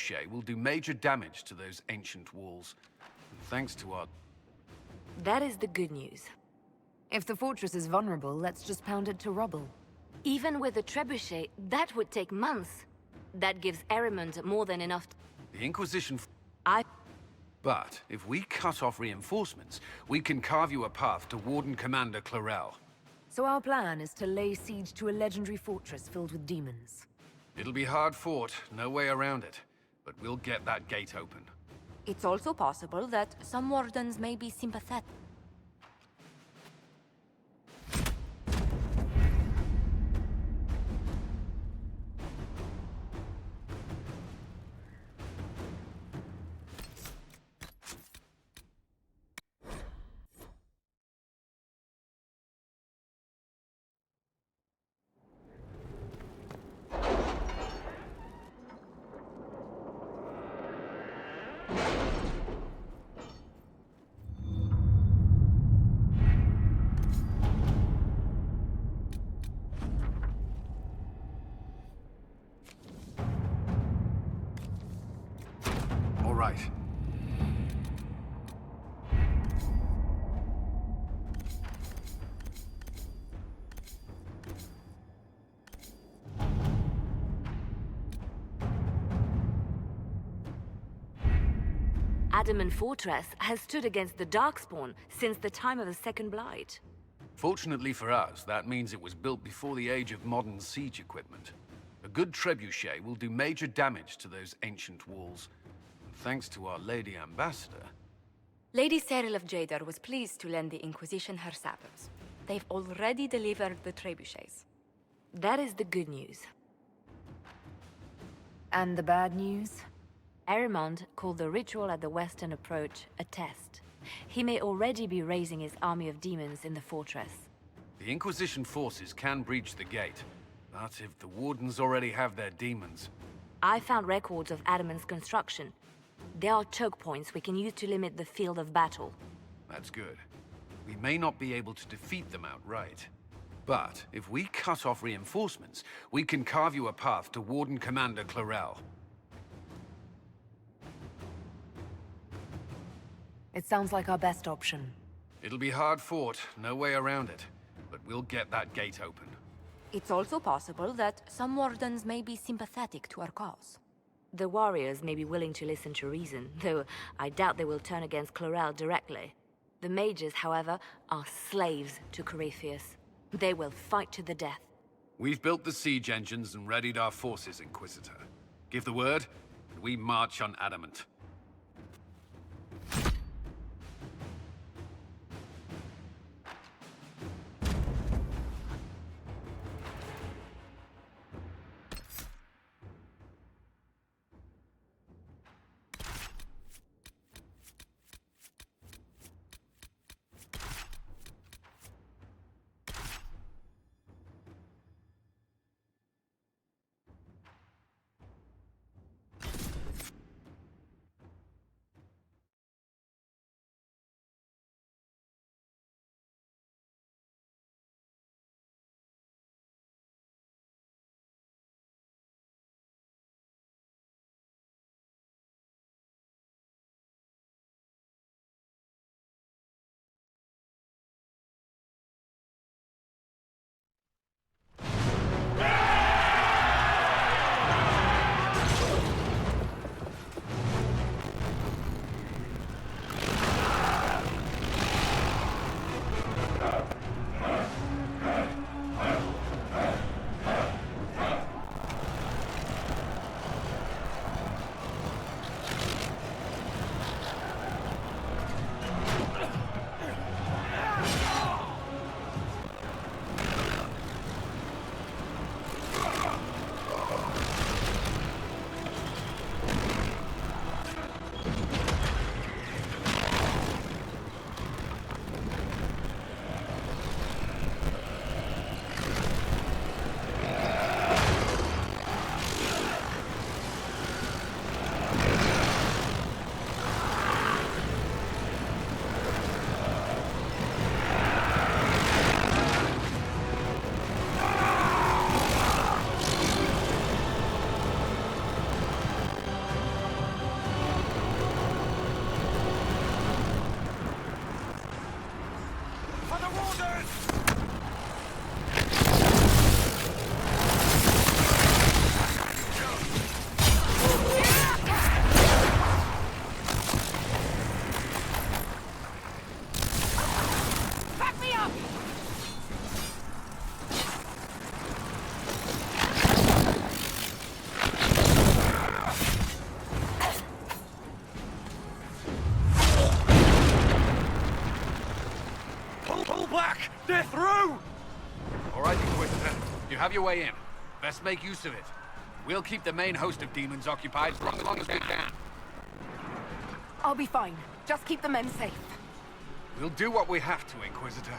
trebuchet will do major damage to those ancient walls. And thanks to our... That is the good news. If the fortress is vulnerable, let's just pound it to rubble. Even with a trebuchet, that would take months. That gives Erimond more than enough... The Inquisition... I... But if we cut off reinforcements, we can carve you a path to Warden Commander Clarel. So our plan is to lay siege to a legendary fortress filled with demons. It'll be hard fought, no way around it. But we'll get that gate open. It's also possible that some wardens may be sympathetic. All right. Adamant Fortress has stood against the Darkspawn since the time of the Second Blight. Fortunately for us, that means it was built before the age of modern siege equipment. A good trebuchet will do major damage to those ancient walls. And thanks to our Lady Ambassador... Lady Cyril of Jadar was pleased to lend the Inquisition her sappers. They've already delivered the trebuchets. That is the good news. And the bad news? Erimond called the ritual at the western approach a test. He may already be raising his army of demons in the fortress. The Inquisition forces can breach the gate. But if the Wardens already have their demons... I found records of Adamant's construction. There are choke points we can use to limit the field of battle. That's good. We may not be able to defeat them outright. But if we cut off reinforcements, we can carve you a path to Warden Commander Clarel. It sounds like our best option. It'll be hard fought, no way around it. But we'll get that gate open. It's also possible that some wardens may be sympathetic to our cause. The warriors may be willing to listen to reason, though I doubt they will turn against Clarel directly. The mages, however, are slaves to Corypheus. They will fight to the death. We've built the siege engines and readied our forces, Inquisitor. Give the word, and we march on Adamant. have your way in. Best make use of it. We'll keep the main host of demons occupied for as long as we can. I'll be fine. Just keep the men safe. We'll do what we have to, Inquisitor.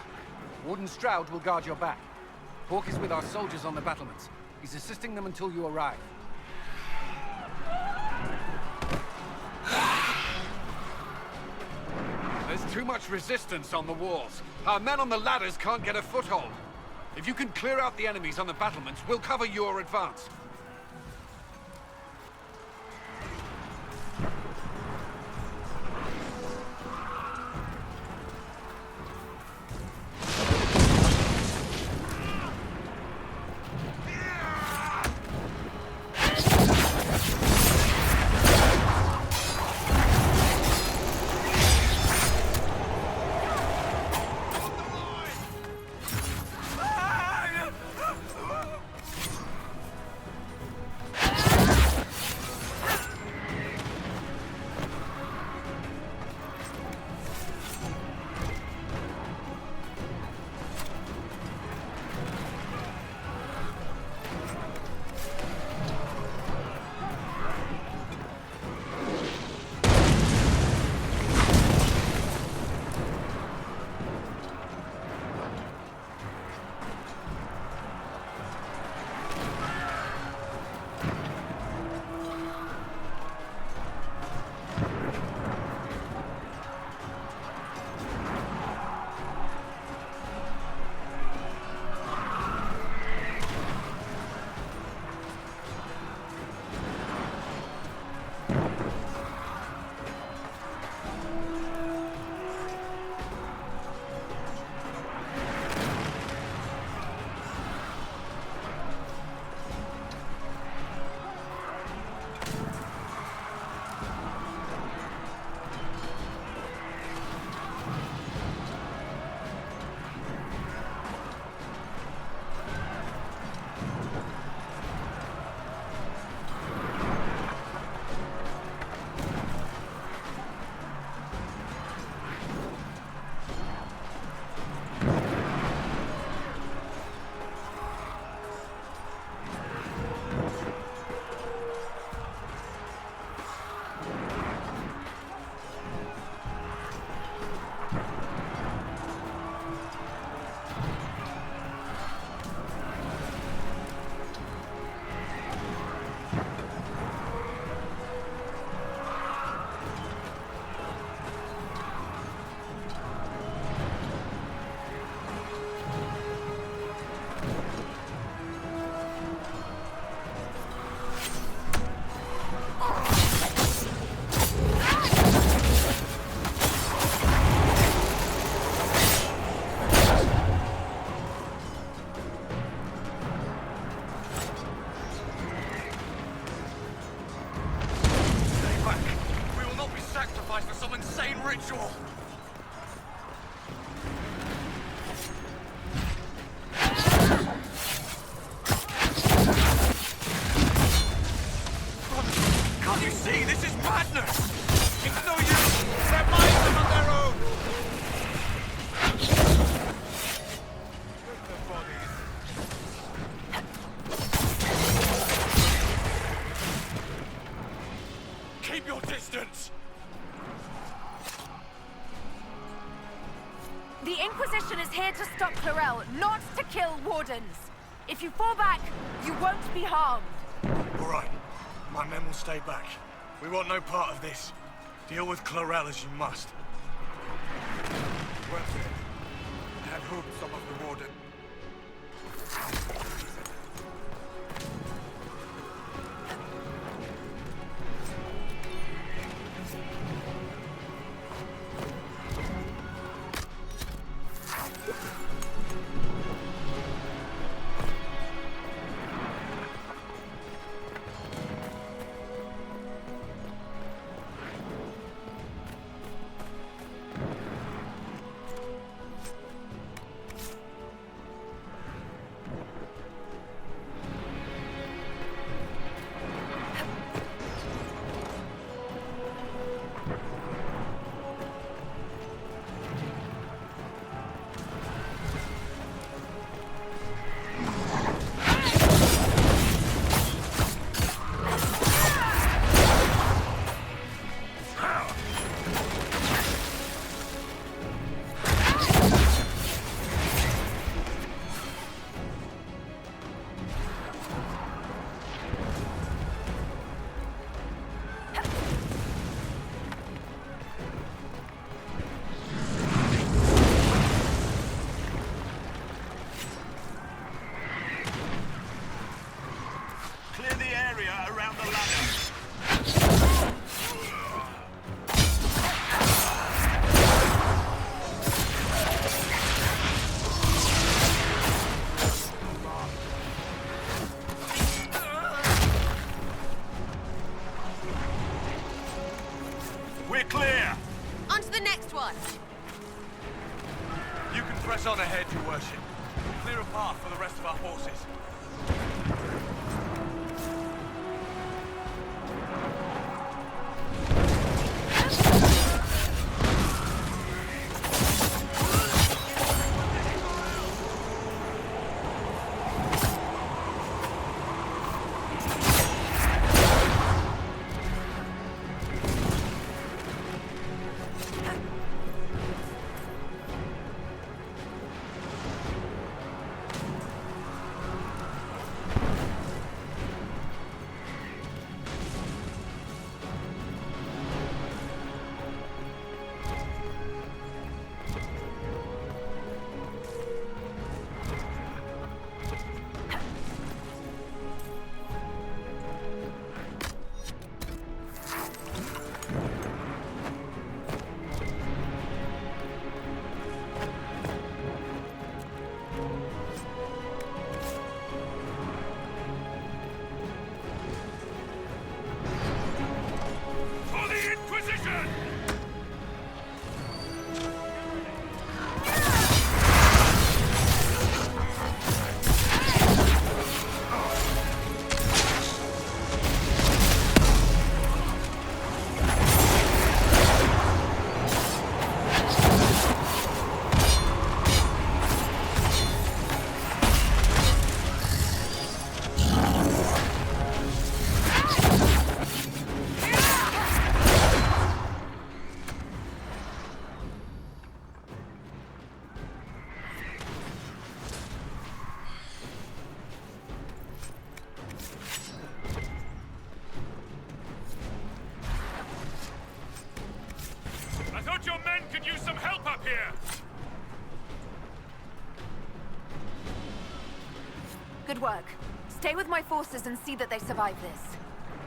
Warden Stroud will guard your back. Hawk is with our soldiers on the battlements. He's assisting them until you arrive. There's too much resistance on the walls. Our men on the ladders can't get a foothold. If you can clear out the enemies on the battlements, we'll cover your advance. ritual! Can't you see? This is madness! It's no use! Their minds are on their own! Look at the bodies. Keep your distance! The Inquisition is here to stop Clarel, not to kill Wardens. If you fall back, you won't be harmed. All right. My men will stay back. We want no part of this. Deal with Clarel as you must. Well said. I had hoped some of the Warden... We're clear! On to the next one! You can press on ahead, your worship. Clear a path for the rest of our forces. For the Inquisition! I thought your men could use some help up here! Good work. Stay with my forces and see that they survive this.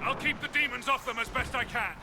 I'll keep the demons off them as best I can.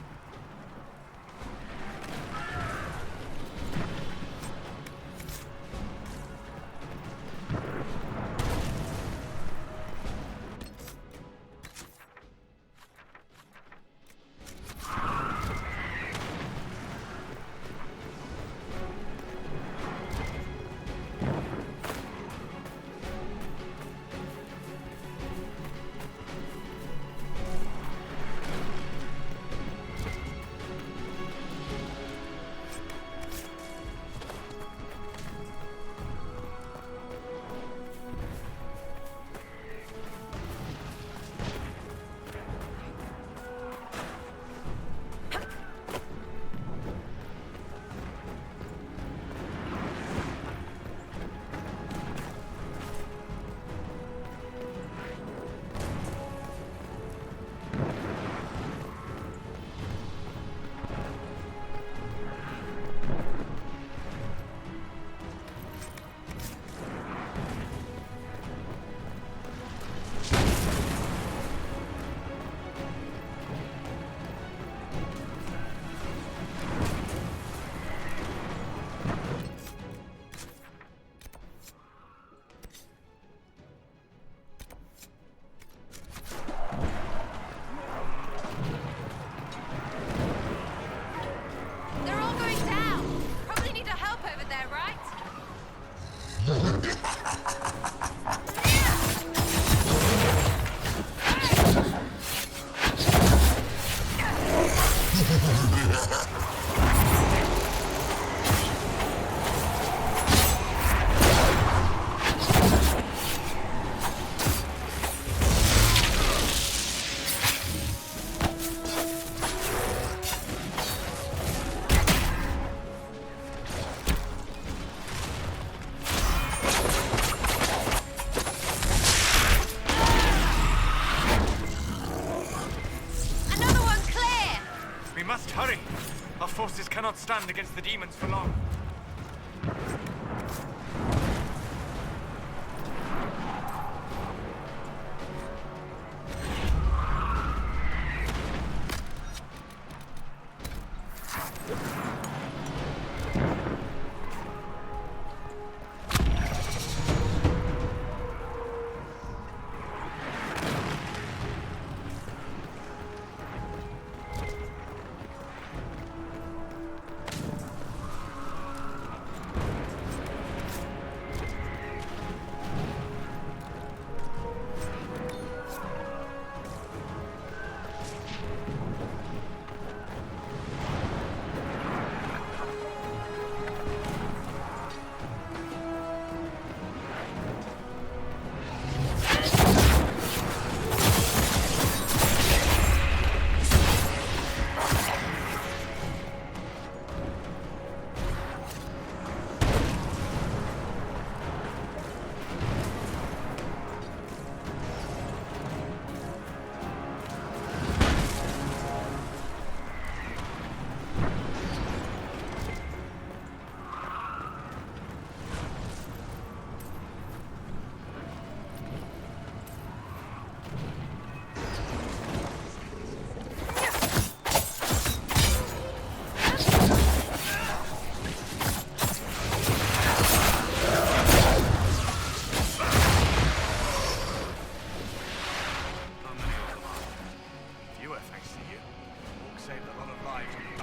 They're all going down! Probably need our help over there, right? Another one clear! We must hurry. Our forces cannot stand against the demons for long.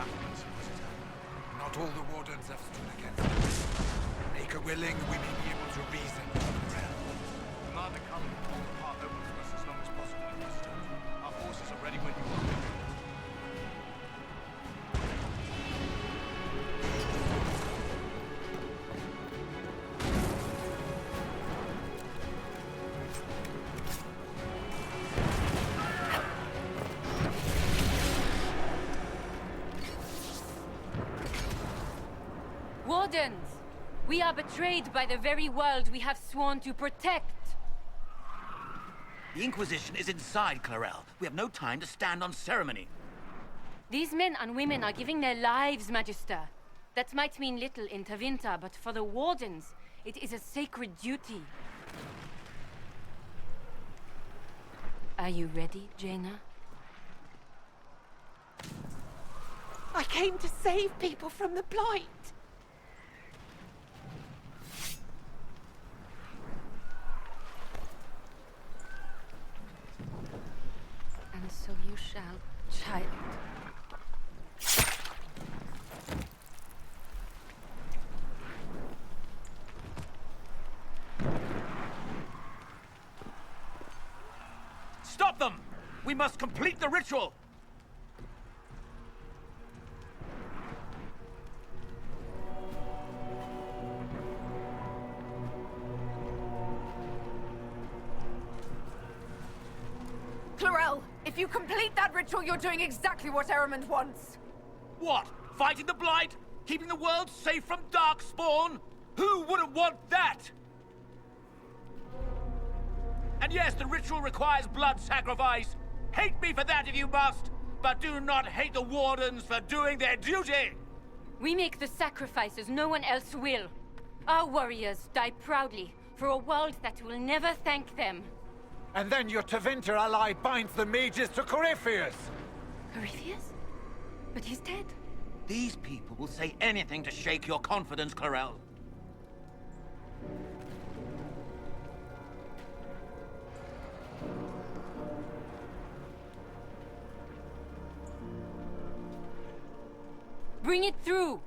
battlements, Inquisitor. Not all the Wardens have stood against us. Make her willing, we may be able to reason with Corel. Command the colony to hold the path open for us as long as possible, Inquisitor. Our forces are ready when you are. Wardens! We are betrayed by the very world we have sworn to protect. The Inquisition is inside Clarel. We have no time to stand on ceremony. These men and women are giving their lives, Magister. That might mean little in Tevinter, but for the Wardens, it is a sacred duty. Are you ready, Jaina? I came to save people from the Blight. And so you shall, child. Stop them! We must complete the ritual! Clarel, if you complete that ritual, you're doing exactly what Ehrman wants. What? Fighting the Blight? Keeping the world safe from Darkspawn? Who wouldn't want that? And yes, the ritual requires blood sacrifice. Hate me for that if you must, but do not hate the Wardens for doing their duty! We make the sacrifices no one else will. Our warriors die proudly for a world that will never thank them. And then your Tevinter ally binds the mages to Corypheus! Corypheus? But he's dead. These people will say anything to shake your confidence, Clarel. Bring it through!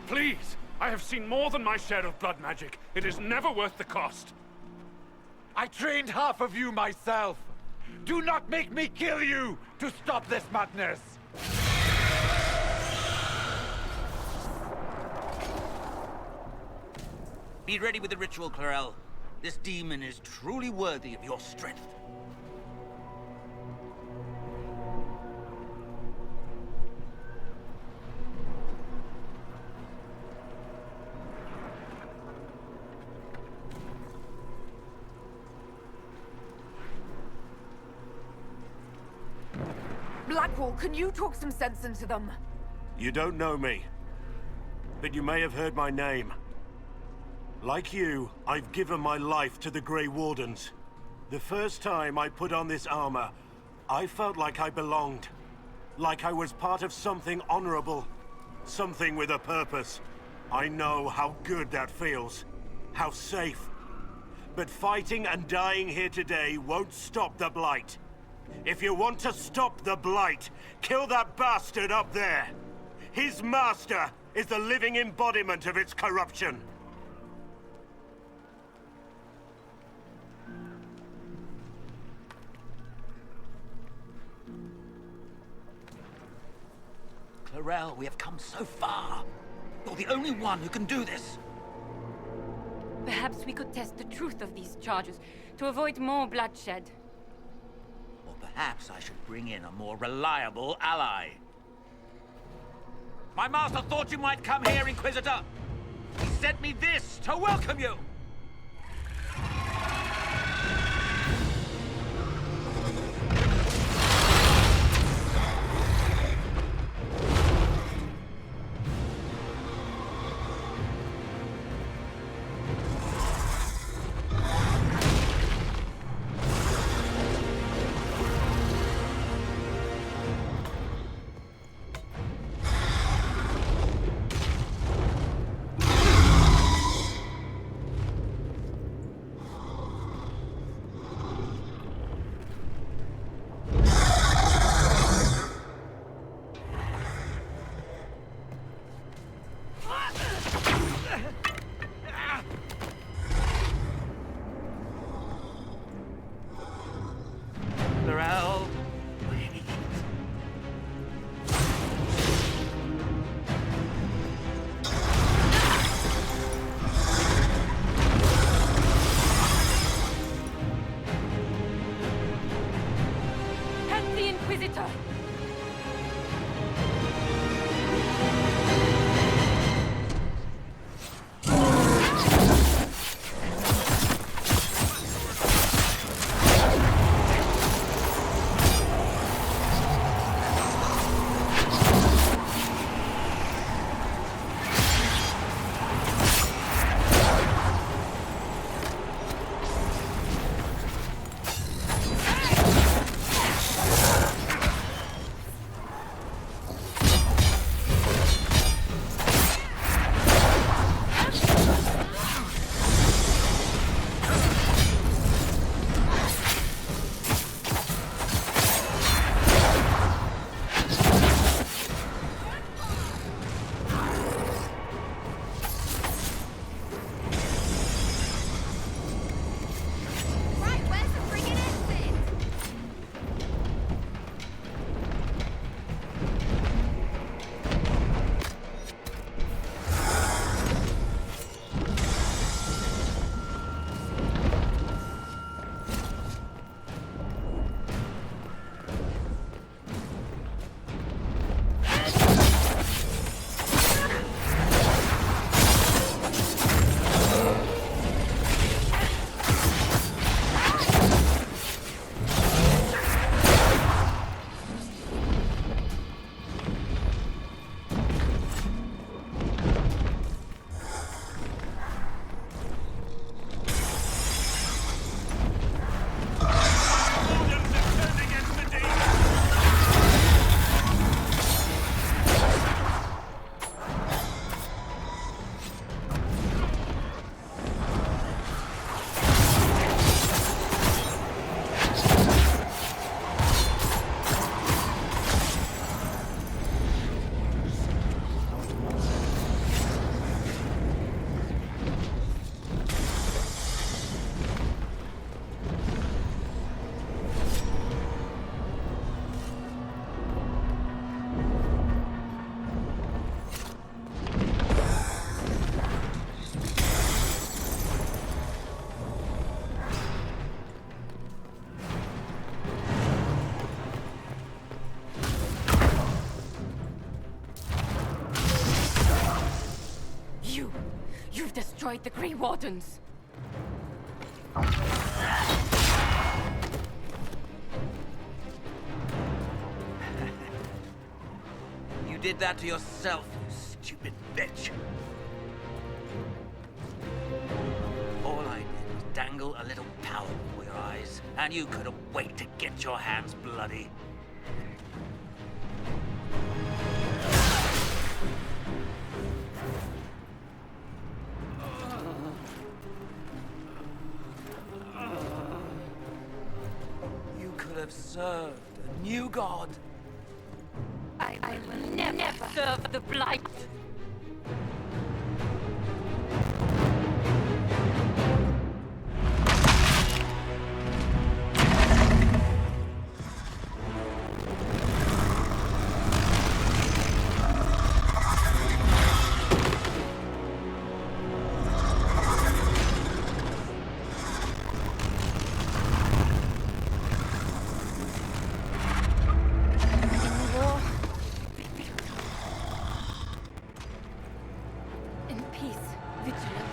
Please! I have seen more than my share of blood magic. It is never worth the cost. I trained half of you myself! Do not make me kill you to stop this madness! Be ready with the ritual, Clarel. This demon is truly worthy of your strength. Blackwall, can you talk some sense into them? You don't know me, but you may have heard my name. Like you, I've given my life to the Grey Wardens. The first time I put on this armor, I felt like I belonged. Like I was part of something honorable. Something with a purpose. I know how good that feels. How safe. But fighting and dying here today won't stop the Blight. If you want to stop the Blight, kill that bastard up there! His master is the living embodiment of its corruption. Clarel, we have come so far. You're the only one who can do this. Perhaps we could test the truth of these charges to avoid more bloodshed. Or perhaps I should bring in a more reliable ally. My master thought you might come here, Inquisitor. He sent me this to welcome you. destroyed the Grey Wardens. You did that to yourself, you stupid bitch. All I did was dangle a little power before your eyes, and you couldn't wait to get your hands bloody. You could have served a new god. I will never serve the Blight. In peace, vigilance.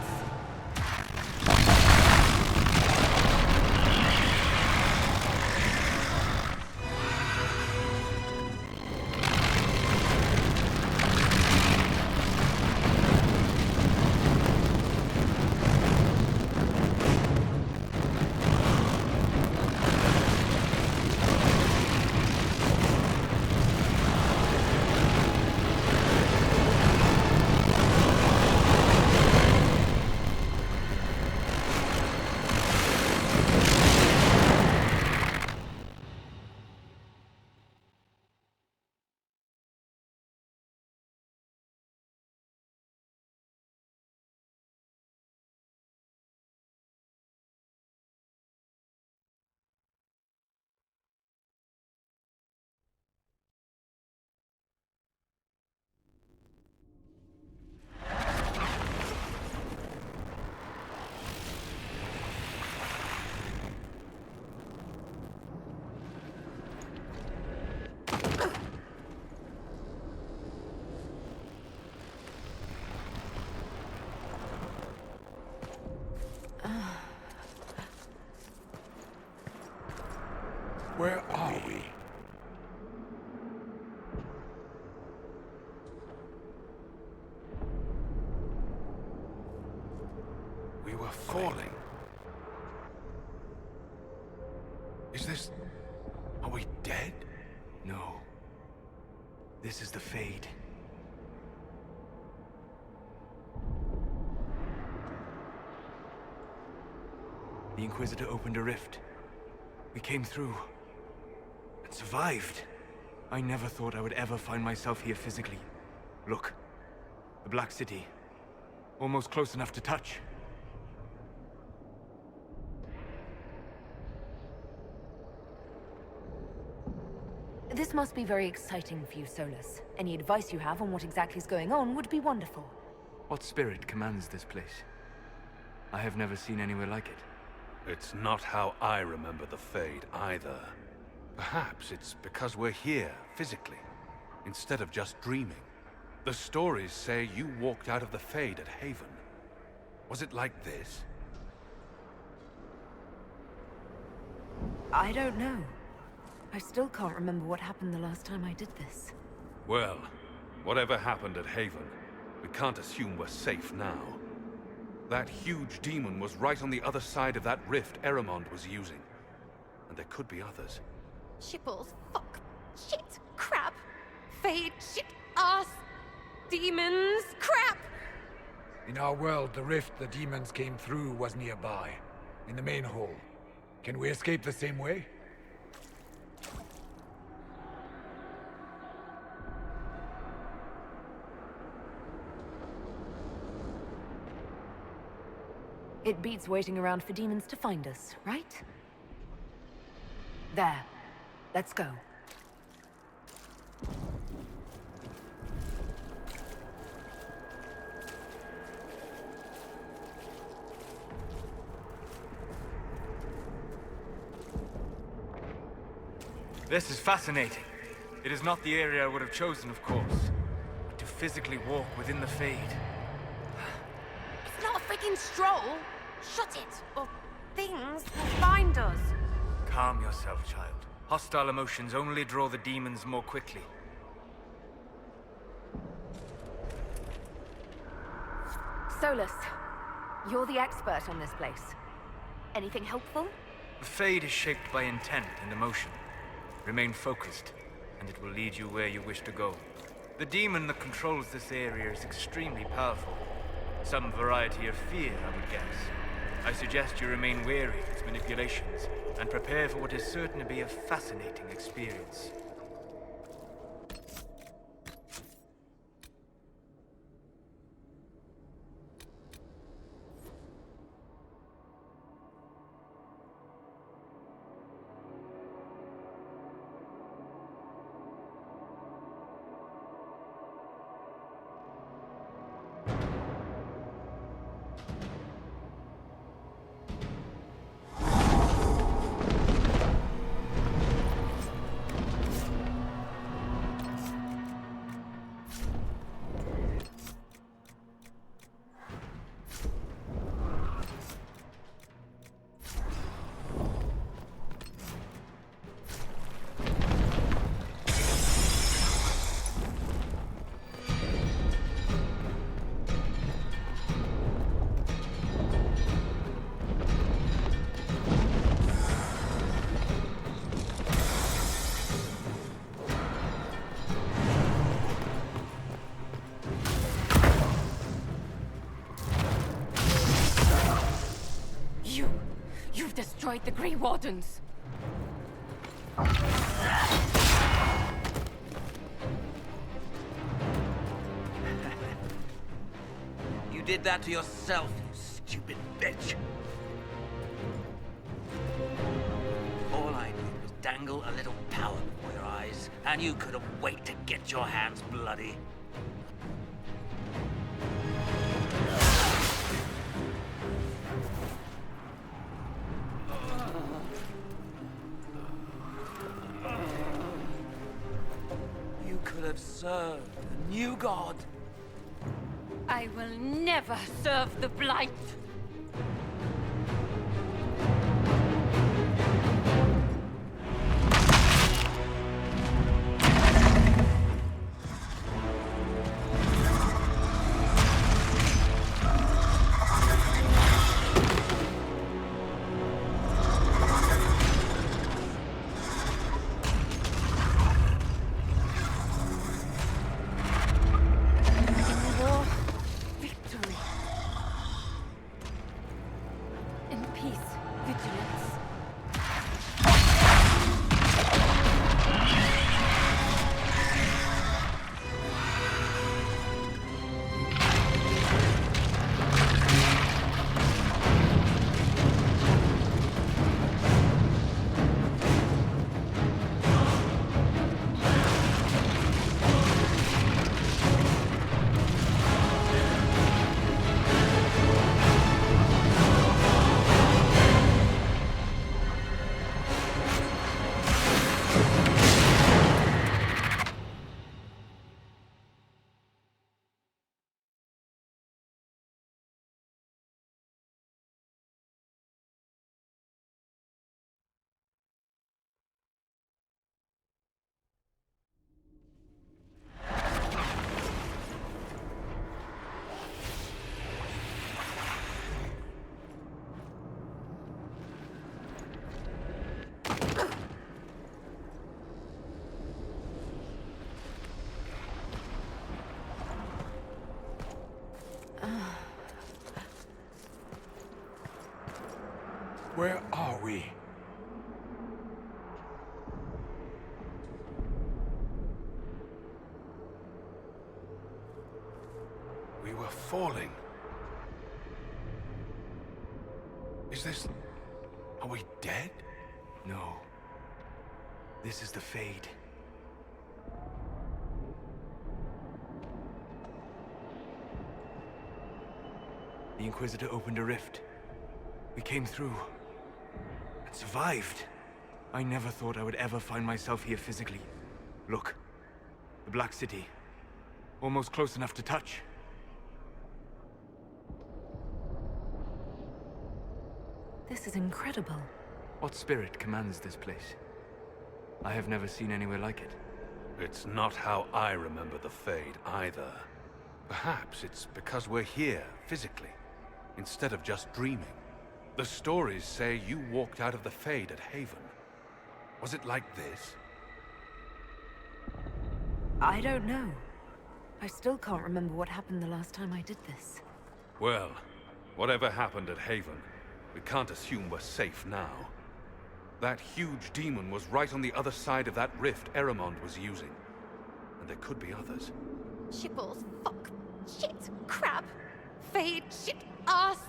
Where are we? We were falling. Is this... Are we dead? No. This is the Fade. The Inquisitor opened a rift. We came through. And survived. I never thought I would ever find myself here physically. Look. The Black City. Almost close enough to touch. This must be very exciting for you, Solus. Any advice you have on what exactly is going on would be wonderful. What spirit commands this place? I have never seen anywhere like it. It's not how I remember the Fade, either. Perhaps it's because we're here, physically, instead of just dreaming. The stories say you walked out of the Fade at Haven. Was it like this? I don't know. I still can't remember what happened the last time I did this. Well, whatever happened at Haven, we can't assume we're safe now. That huge demon was right on the other side of that rift Eramond was using. And there could be others. Shitballs, fuck, shit, crap, Fade, shit, ass, demons, crap! In our world, the rift the demons came through was nearby, in the main hall. Can we escape the same way? It beats waiting around for demons to find us, right? There. Let's go. This is fascinating. It is not the area I would have chosen, of course. But to physically walk within the Fade. It's not a freaking long stroll. Shut it, or things will find us. Calm yourself, child. Hostile emotions only draw the demons more quickly. Solus, you're the expert on this place. Anything helpful? The Fade is shaped by intent and emotion. Remain focused, and it will lead you where you wish to go. The demon that controls this area is extremely powerful. Some variety of fear, I would guess. I suggest you remain wary of its manipulations, and prepare for what is certain to be a fascinating experience. You've destroyed the Grey Wardens. You did that to yourself, you stupid bitch. All I did was dangle a little power before your eyes, and you couldn't wait to get your hands bloody. You could have served the new god. I will never serve the Blight. Where are we? We were falling. Is this... Are we dead? No. This is the Fade. The Inquisitor opened a rift. We came through. And survived. I never thought I would ever find myself here physically. Look. The Black City. Almost close enough to touch. This is incredible. What spirit commands this place? I have never seen anywhere like it. It's not how I remember the Fade, either. Perhaps it's because we're here, physically, instead of just dreaming. The stories say you walked out of the Fade at Haven. Was it like this? I don't know. I still can't remember what happened the last time I did this. Well, whatever happened at Haven, we can't assume we're safe now. That huge demon was right on the other side of that rift Eramond was using. And there could be others. Shitballs, fuck, shit, crap, fade, shit, ass,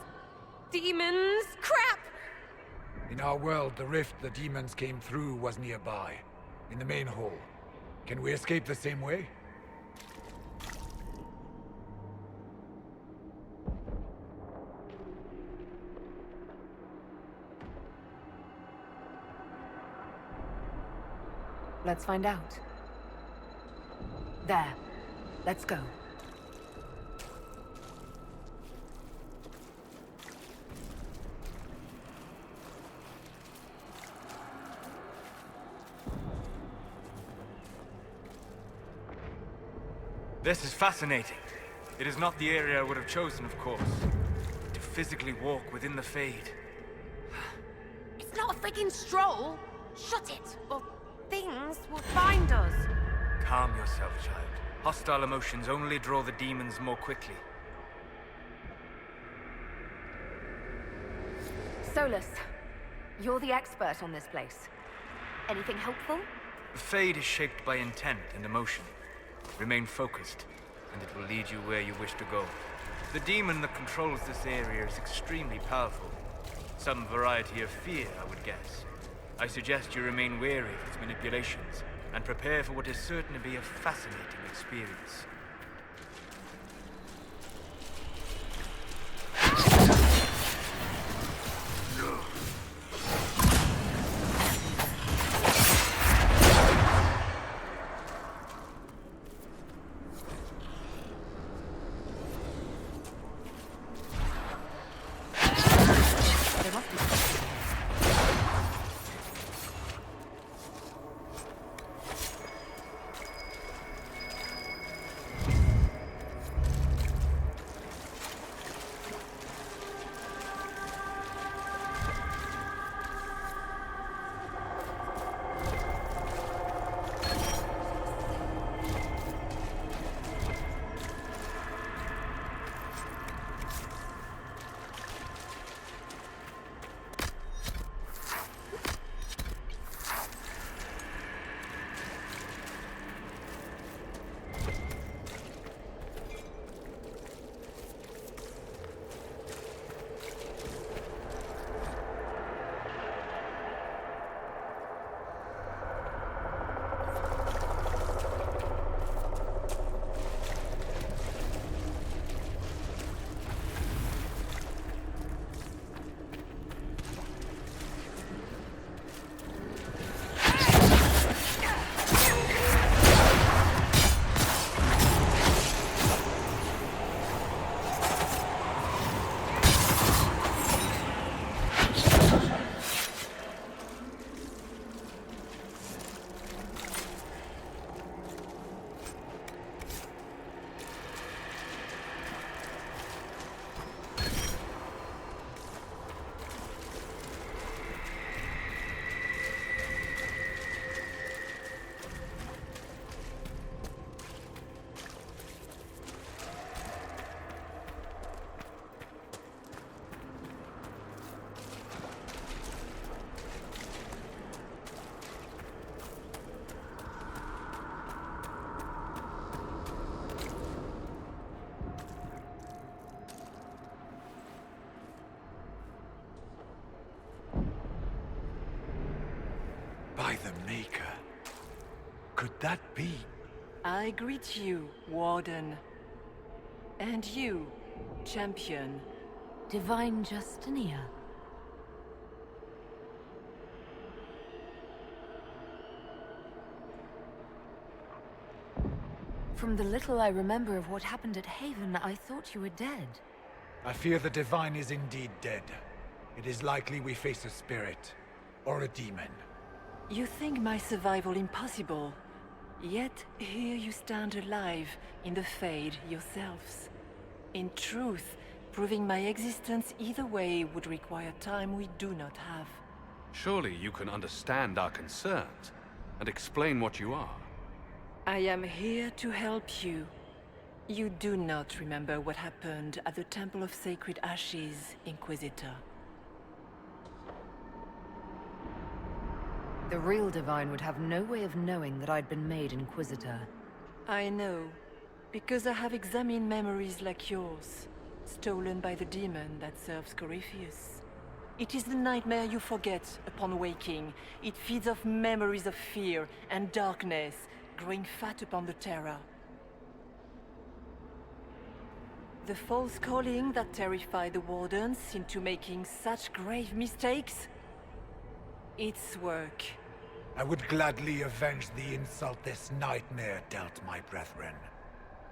demons, crap! In our world, the rift the demons came through was nearby, in the main hall. Can we escape the same way? Let's find out. There. Let's go. This is fascinating. It is not the area I would have chosen, of course. To physically walk within the Fade. It's not a freaking stroll. Shut it, or things will find us. Calm yourself, child. Hostile emotions only draw the demons more quickly. Solus, you're the expert on this place. Anything helpful? The Fade is shaped by intent and emotion. Remain focused, and it will lead you where you wish to go. The demon that controls this area is extremely powerful. Some variety of fear, I would guess. I suggest you remain wary of its manipulations, and prepare for what is certain to be a fascinating experience. There must be something here. By the Maker. Could that be? I greet you, Warden. And you, Champion. Divine Justinia. From the little I remember of what happened at Haven, I thought you were dead. I fear the Divine is indeed dead. it is likely we face a spirit. Or a demon. You think my survival impossible, yet here you stand alive in the Fade yourselves. In truth, proving my existence either way would require time we do not have. Surely you can understand our concerns and explain what you are. I am here to help you. You do not remember what happened at the Temple of Sacred Ashes, Inquisitor. The real Divine would have no way of knowing that I'd been made Inquisitor. I know, because I have examined memories like yours, stolen by the demon that serves Corypheus. It is the nightmare you forget upon waking. It feeds off memories of fear and darkness, growing fat upon the terror. The false calling that terrified the Wardens into making such grave mistakes? Its work. I would gladly avenge the insult this nightmare dealt my brethren.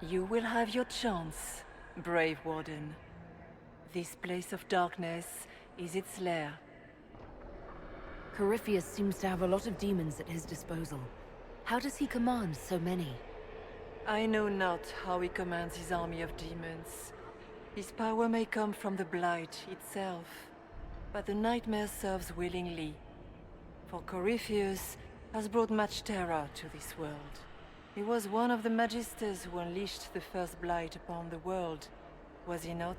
You will have your chance, brave Warden. This place of darkness is its lair. Corypheus seems to have a lot of demons at his disposal. How does he command so many? I know not how he commands his army of demons. His power may come from the Blight itself, but the nightmare serves willingly. For Corypheus has brought much terror to this world. He was one of the Magisters who unleashed the first Blight upon the world, was he not?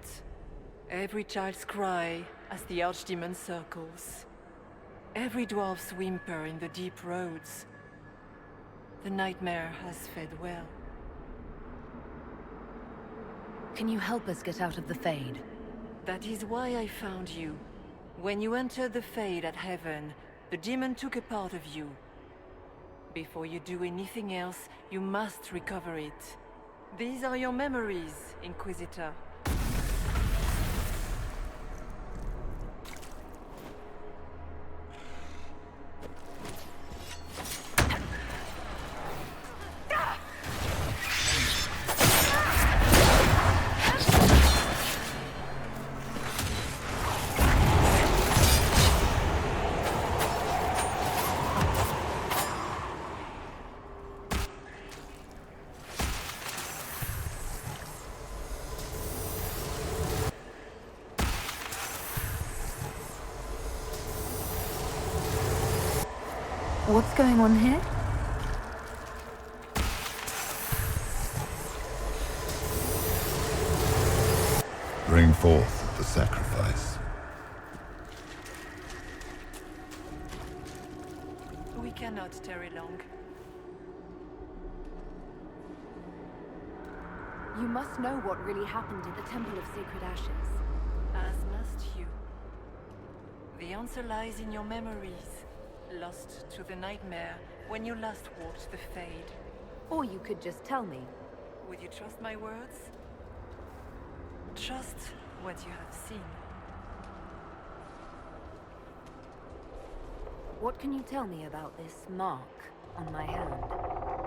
Every child's cry as the Archdemon circles. Every dwarf's whimper in the deep roads. The nightmare has fed well. Can you help us get out of the Fade? That is why I found you. When you entered the Fade at Heaven, the demon took a part of you. Before you do anything else, you must recover it. These are your memories, Inquisitor. What's going on here? Bring forth the sacrifice. We cannot tarry long. You must know what really happened at the Temple of Sacred Ashes. As must you. The answer lies in your memories, lost to the nightmare when you last walked the Fade. Or you could just tell me. Would you trust my words? Trust what you have seen. What can you tell me about this mark on my hand?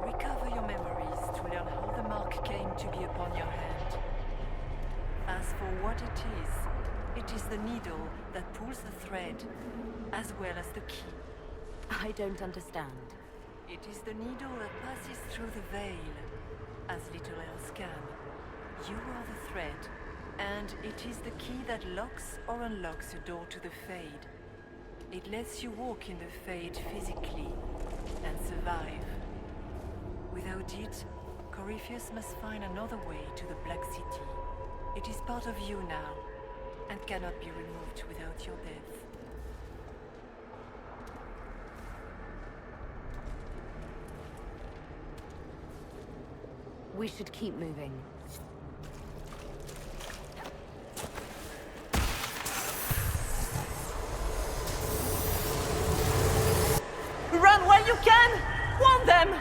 Recover your memories to learn how the mark came to be upon your hand. As for what it is the needle that pulls the thread, as well as the key. I don't understand. It is the needle that passes through the veil, as little else can. You are the thread, and it is the key that locks or unlocks a door to the Fade. It lets you walk in the Fade physically, and survive. Without it, Corypheus must find another way to the Black City. It is part of you now, and cannot be removed without your death. We should keep moving. Run while you can! Warn them!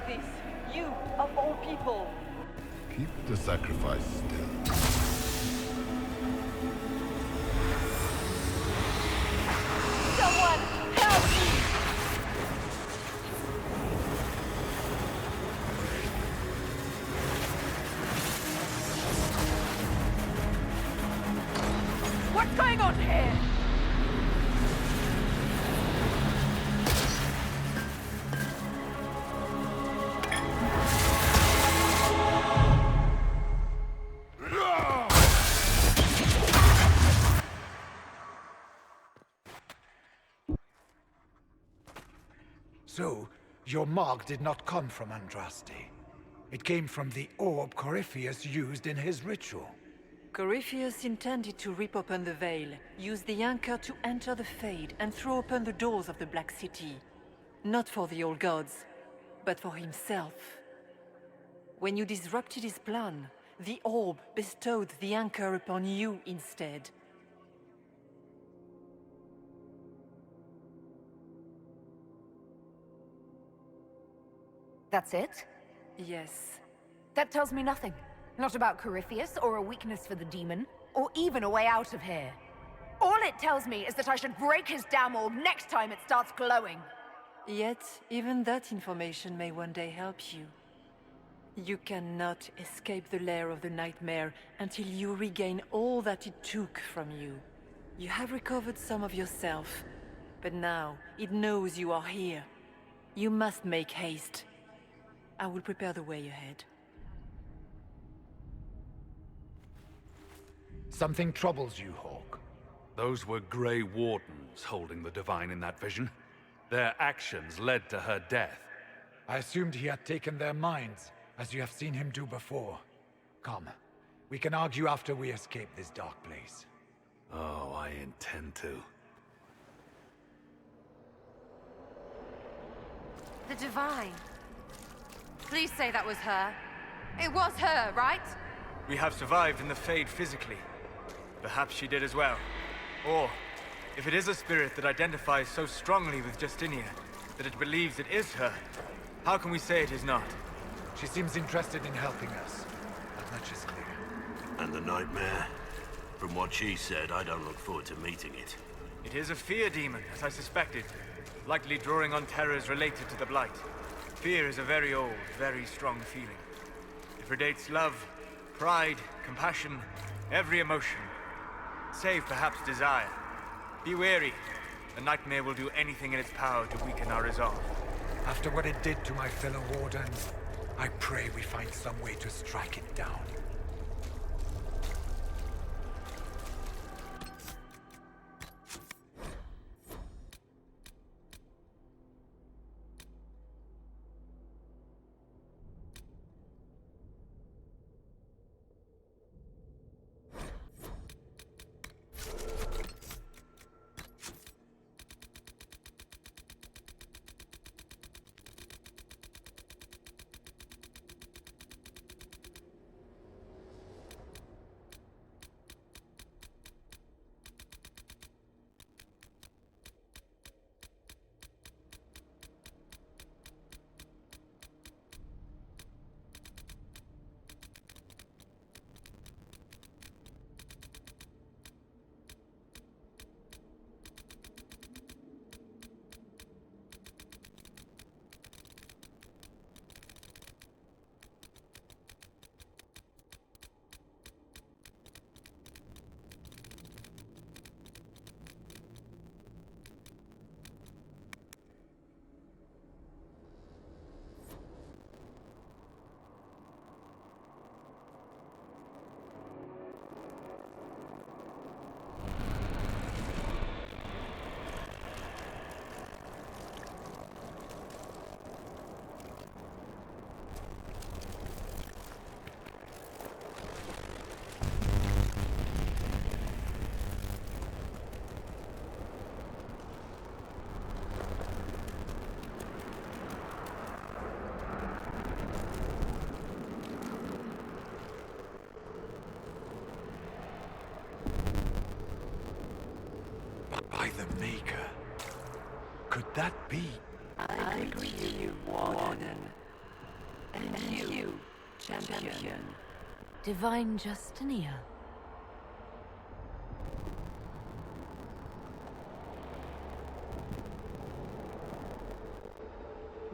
like this? You, of all people. Keep the sacrifice still. Someone, help me! What's going on here? So, your mark did not come from Andraste. It came from the orb Corypheus used in his ritual. Corypheus intended to rip open the veil, use the anchor to enter the Fade, and throw open the doors of the Black City. Not for the old gods, but for himself. When you disrupted his plan, the orb bestowed the anchor upon you instead. That's it? Yes. That tells me nothing. Not about Corypheus, or a weakness for the demon, or even a way out of here. All it tells me is that I should break his damn orb next time it starts glowing. Yet, even that information may one day help you. You cannot escape the lair of the nightmare until you regain all that it took from you. You have recovered some of yourself, but now it knows you are here. You must make haste. I will prepare the way ahead. Something troubles you, Hawk. Those were Grey Wardens holding the Divine in that vision. Their actions led to her death. I assumed he had taken their minds, as you have seen him do before. Come, we can argue after we escape this dark place. Oh, I intend to. The Divine. Please say that was her. It was her, right? We have survived in the Fade physically. Perhaps she did as well. Or, if it is a spirit that identifies so strongly with Justinia, that it believes it is her, how can we say it is not? She seems interested in helping us. That much is clear. And the nightmare? From what she said, I don't look forward to meeting it. It is a fear demon, as I suspected, likely drawing on terrors related to the Blight. Fear is a very old, very strong feeling. It predates love, pride, compassion, every emotion. Save perhaps desire. Be wary. The nightmare will do anything in its power to weaken our resolve. After what it did to my fellow Wardens, I pray we find some way to strike it down. By the Maker. Could that be? I agree, Warden. And you, champion. Divine Justinia.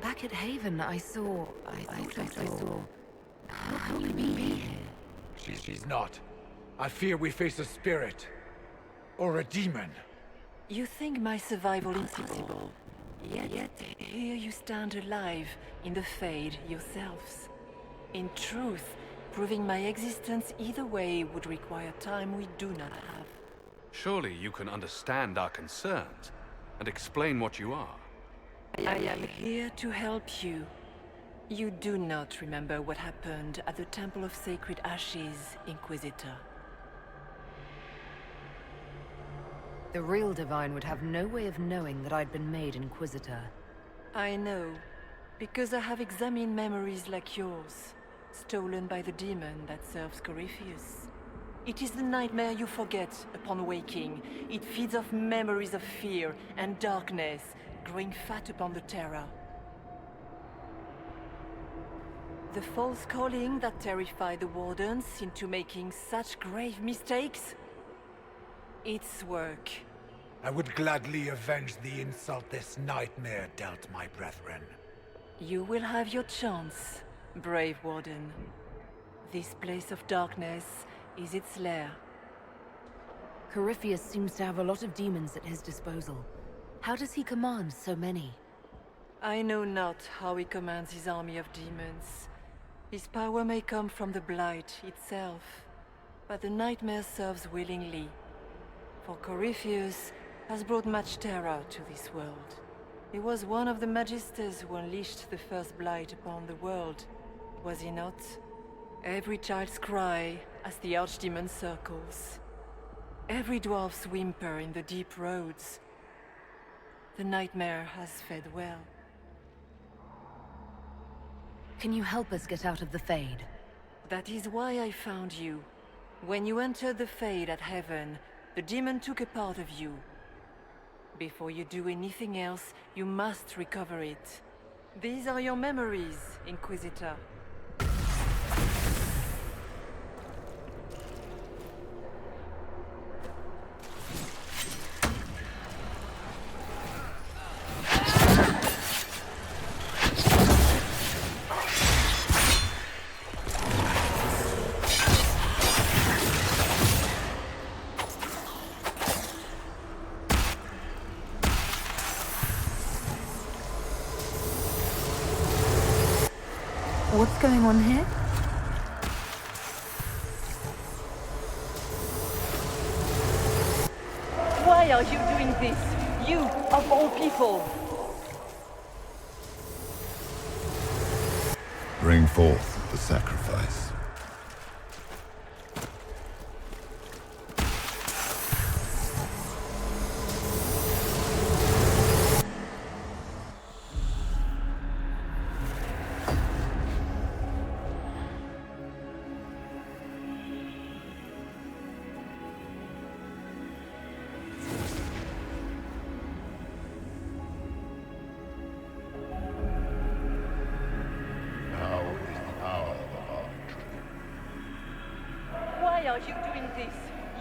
Back at Haven, I thought I saw... How can we be here? She's not. I fear we face a spirit. Or a demon. You think my survival is impossible. Yet here you stand alive in the Fade yourselves. In truth, proving my existence either way would require time we do not have. Surely you can understand our concerns and explain what you are. I am here to help you. You do not remember what happened at the Temple of Sacred Ashes, Inquisitor. The real Divine would have no way of knowing that I'd been made Inquisitor. I know, because I have examined memories like yours, stolen by the demon that serves Corypheus. It is the nightmare you forget upon waking. It feeds off memories of fear and darkness, growing fat upon the terror. The false calling that terrified the Wardens into making such grave mistakes? Its work. I would gladly avenge the insult this nightmare dealt my brethren. You will have your chance, brave Warden. This place of darkness is its lair. Corypheus seems to have a lot of demons at his disposal. How does he command so many? I know not how he commands his army of demons. His power may come from the Blight itself, but the nightmare serves willingly. For Corypheus has brought much terror to this world. He was one of the Magisters who unleashed the first Blight upon the world, was he not? Every child's cry as the Archdemon circles. Every dwarf's whimper in the deep roads. The nightmare has fed well. Can you help us get out of the Fade? That is why I found you. When you entered the Fade at Heaven, the demon took a part of you. Before you do anything else, you must recover it. These are your memories, Inquisitor. What's going on here? Why are you doing this? You, of all people! Bring forth the sacrifice. Why are you doing this?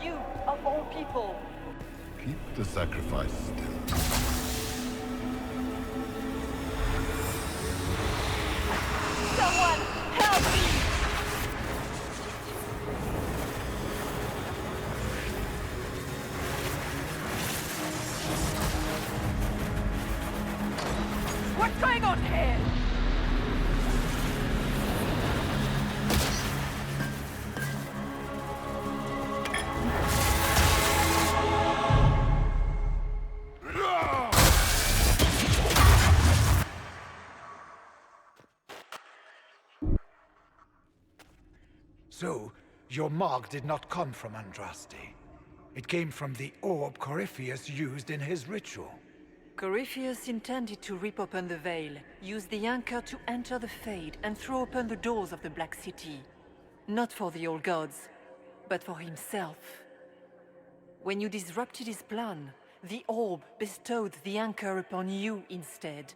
You, of all people! Keep the sacrifice still. Someone, help me! What's going on here? So, your mark did not come from Andraste. It came from the orb Corypheus used in his ritual. Corypheus intended to rip open the veil, use the anchor to enter the Fade, and throw open the doors of the Black City. Not for the old gods, but for himself. When you disrupted his plan, the orb bestowed the anchor upon you instead.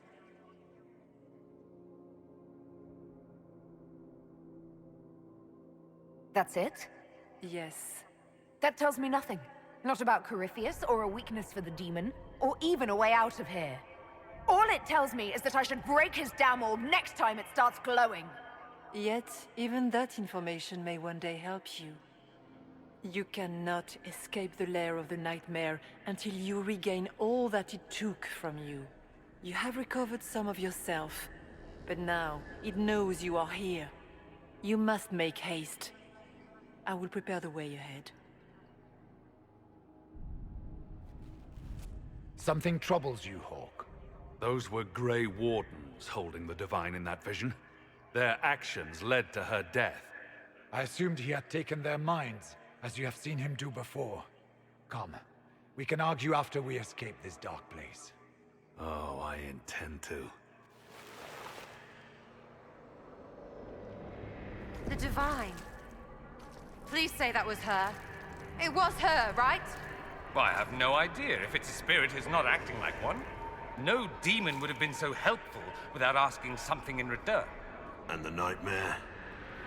That's it? Yes. That tells me nothing. Not about Corypheus, or a weakness for the demon, or even a way out of here. All it tells me is that I should break his damn orb next time it starts glowing. Yet, even that information may one day help you. You cannot escape the lair of the nightmare until you regain all that it took from you. You have recovered some of yourself, but now it knows you are here. You must make haste. I will prepare the way ahead. Something troubles you, Hawk. Those were Grey Wardens holding the Divine in that vision. Their actions led to her death. I assumed he had taken their minds, as you have seen him do before. Come, we can argue after we escape this dark place. Oh, I intend to. The Divine. Please say that was her. It was her, right? Well, I have no idea. If it's a spirit, it's not acting like one. No demon would have been so helpful without asking something in return. And the nightmare?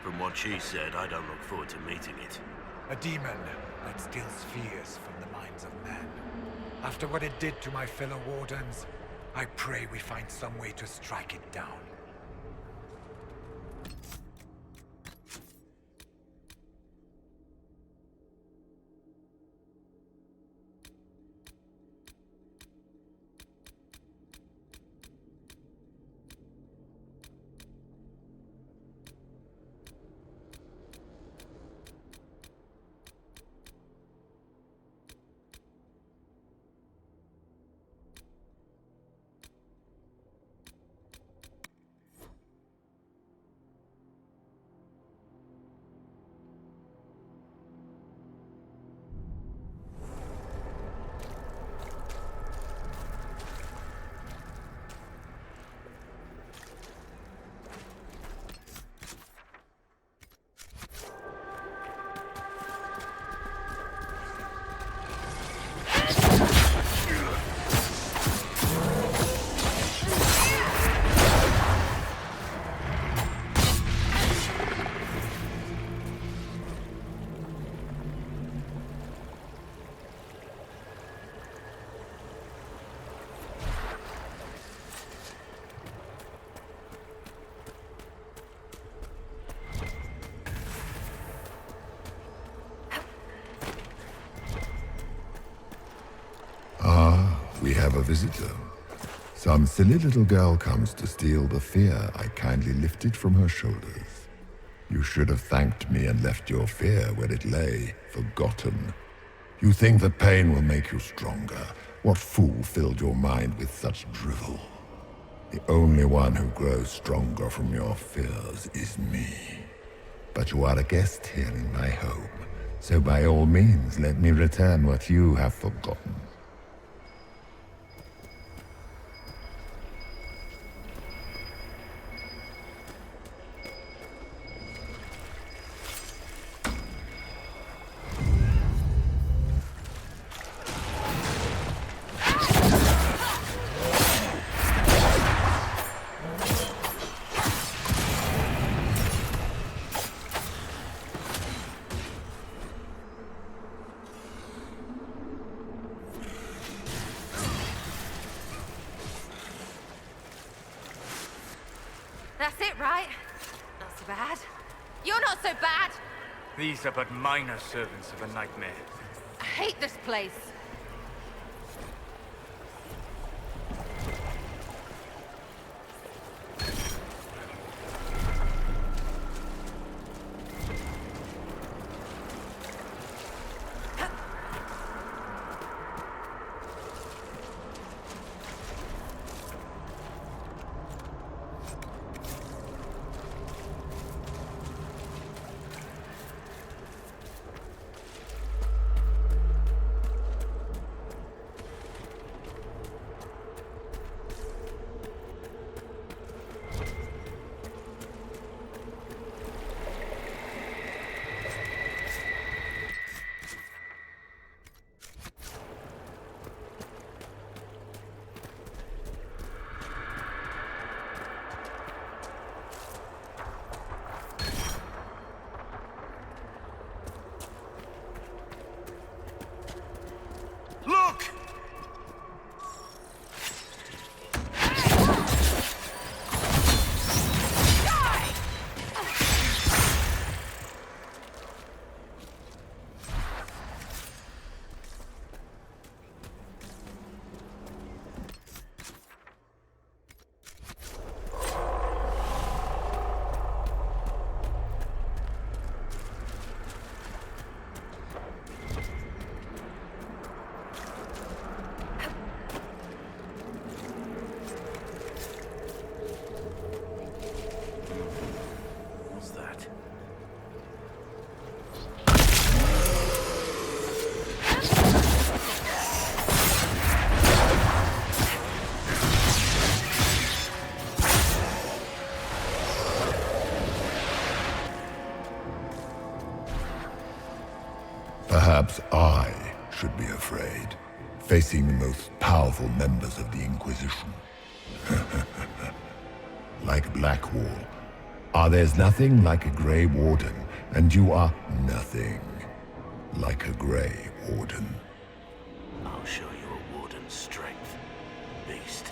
From what she said, I don't look forward to meeting it. A demon that steals fears from the minds of men. After what it did to my fellow Wardens, I pray we find some way to strike it down. We have a visitor. Some silly little girl comes to steal the fear I kindly lifted from her shoulders. You should have thanked me and left your fear where it lay, forgotten. You think that pain will make you stronger. What fool filled your mind with such drivel? The only one who grows stronger from your fears is me. But you are a guest here in my home, so by all means let me return what you have forgotten. That's it, right? Not so bad. You're not so bad! These are but minor servants of a nightmare. I hate this place. be afraid, facing the most powerful members of the Inquisition. Like Blackwall. There's nothing like a Grey Warden, and you are nothing like a Grey Warden. I'll show you a warden's strength, beast.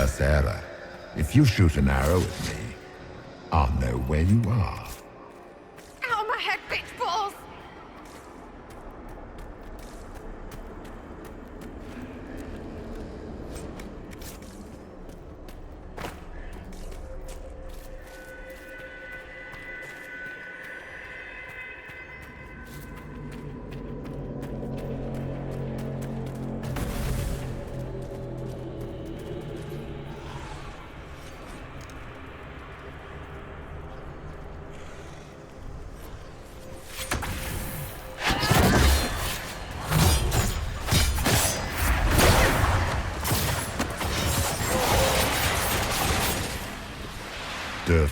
Sarah. If you shoot an arrow at me, I'll know where you are. Out of my head, bitch balls!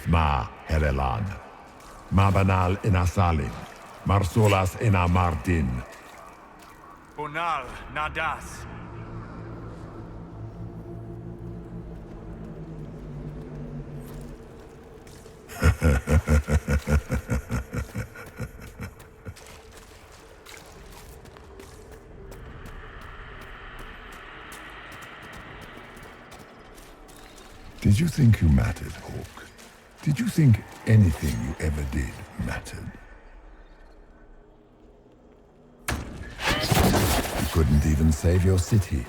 Ma Herelan, Mabanal Inasalin, Marsolas Inamardin. Bonal Nadas. Did you think you mattered, Hawk? Did you think anything you ever did mattered? You couldn't even save your city.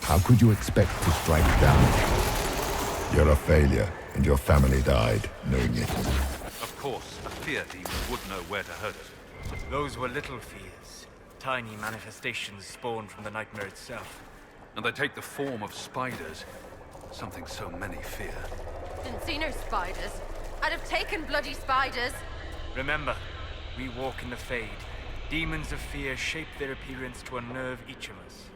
How could you expect to strike down? You're a failure, and your family died knowing it. Of course, a fear demon would know where to hurt us. Those were little fears. Tiny manifestations spawned from the nightmare itself. And they take the form of spiders. Something so many fear. Didn't see no spiders. I'd have taken bloody spiders. Remember, we walk in the Fade. Demons of fear shape their appearance to unnerve each of us.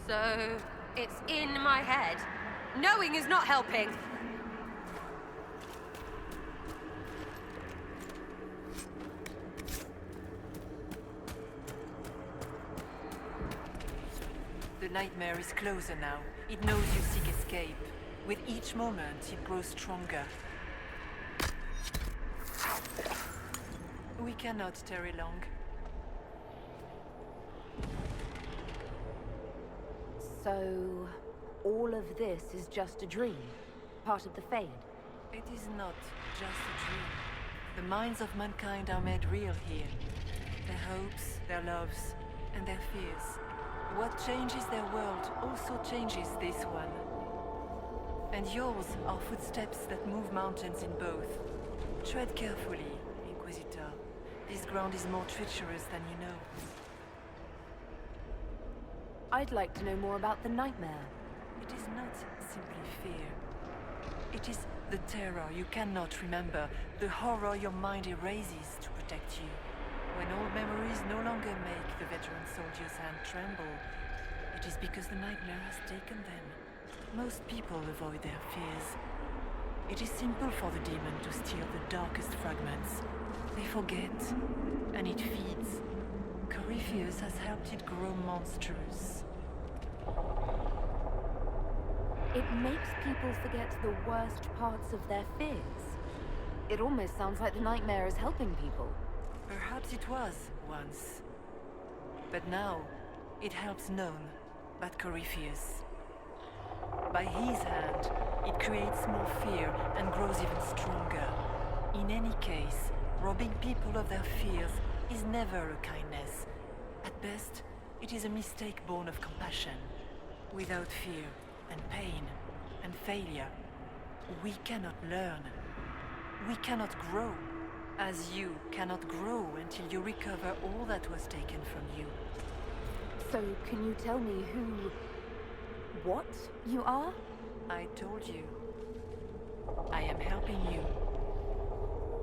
So, it's in my head. Knowing is not helping. The nightmare is closer now. It knows you seek escape. With each moment, it grows stronger. We cannot tarry long. So, all of this is just a dream? Part of the Fade? It is not just a dream. The minds of mankind are made real here. Their hopes, their loves, and their fears. What changes their world also changes this one. And yours are footsteps that move mountains in both. Tread carefully, Inquisitor. This ground is more treacherous than you know. I'd like to know more about the nightmare. It is not simply fear. It is the terror you cannot remember, the horror your mind erases to protect you. When old memories no longer make the veteran soldier's hand tremble, it is because the nightmare has taken them. Most people avoid their fears. It is simple for the demon to steal the darkest fragments. They forget, and it feeds. Corypheus has helped it grow monstrous. It makes people forget the worst parts of their fears. It almost sounds like the nightmare is helping people. Perhaps it was, once. But now, it helps none but Corypheus. By his hand, it creates more fear and grows even stronger. In any case, robbing people of their fears is never a kindness. At best, it is a mistake born of compassion. Without fear and pain and failure, we cannot learn. We cannot grow. As you cannot grow until you recover all that was taken from you. So, can you tell me what you are? I told you. I am helping you.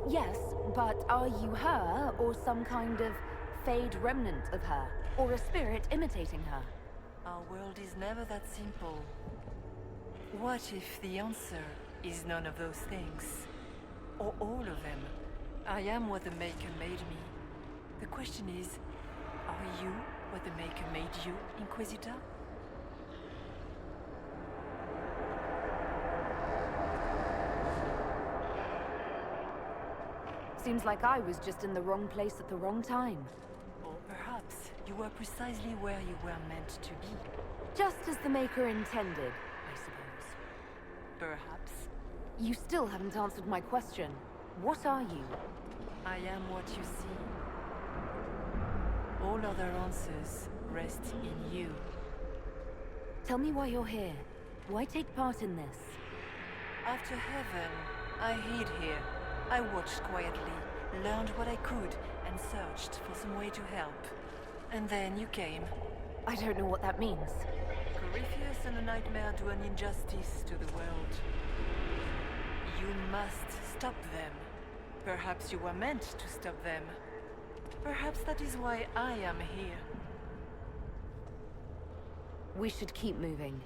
Yes, but are you her, or some kind of Fade remnant of her? Or a spirit imitating her? Our world is never that simple. What if the answer is none of those things? Or all of them? I am what the Maker made me. The question is, are you what the Maker made you, Inquisitor? Seems like I was just in the wrong place at the wrong time. Or perhaps you were precisely where you were meant to be. Just as the Maker intended, I suppose. Perhaps. You still haven't answered my question. What are you? I am what you see. All other answers rest in you. Tell me why you're here. Why take part in this? After heaven, I hid here. I watched quietly, learned what I could, and searched for some way to help. And then you came. I don't know what that means. Corypheus and the Nightmare do an injustice to the world. You must stop them. Perhaps you were meant to stop them. Perhaps that is why I am here. We should keep moving.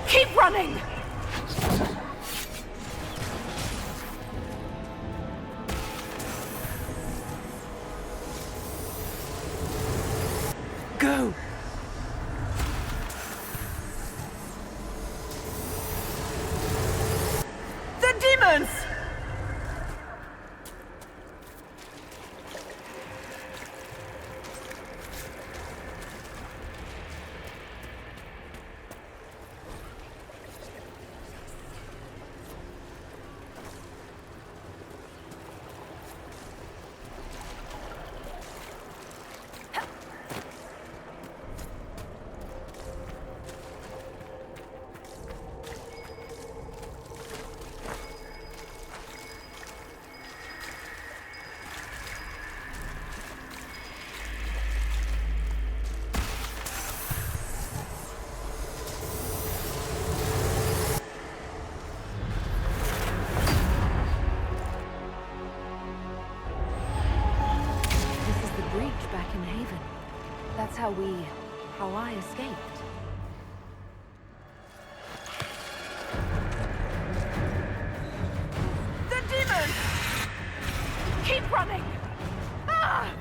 Keep running! Go! The demons! Back in Haven. That's how I escaped. The demons! Keep running! Ah!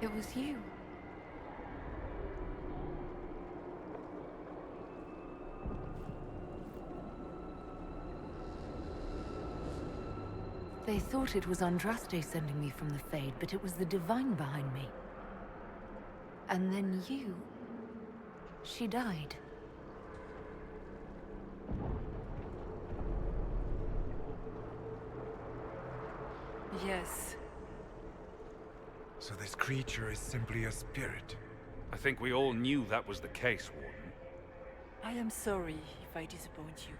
It was you. They thought it was Andraste sending me from the Fade, but it was the Divine behind me. And then you... She died. Yes. So this creature is simply a spirit. I think we all knew that was the case, Warden. I am sorry if I disappoint you.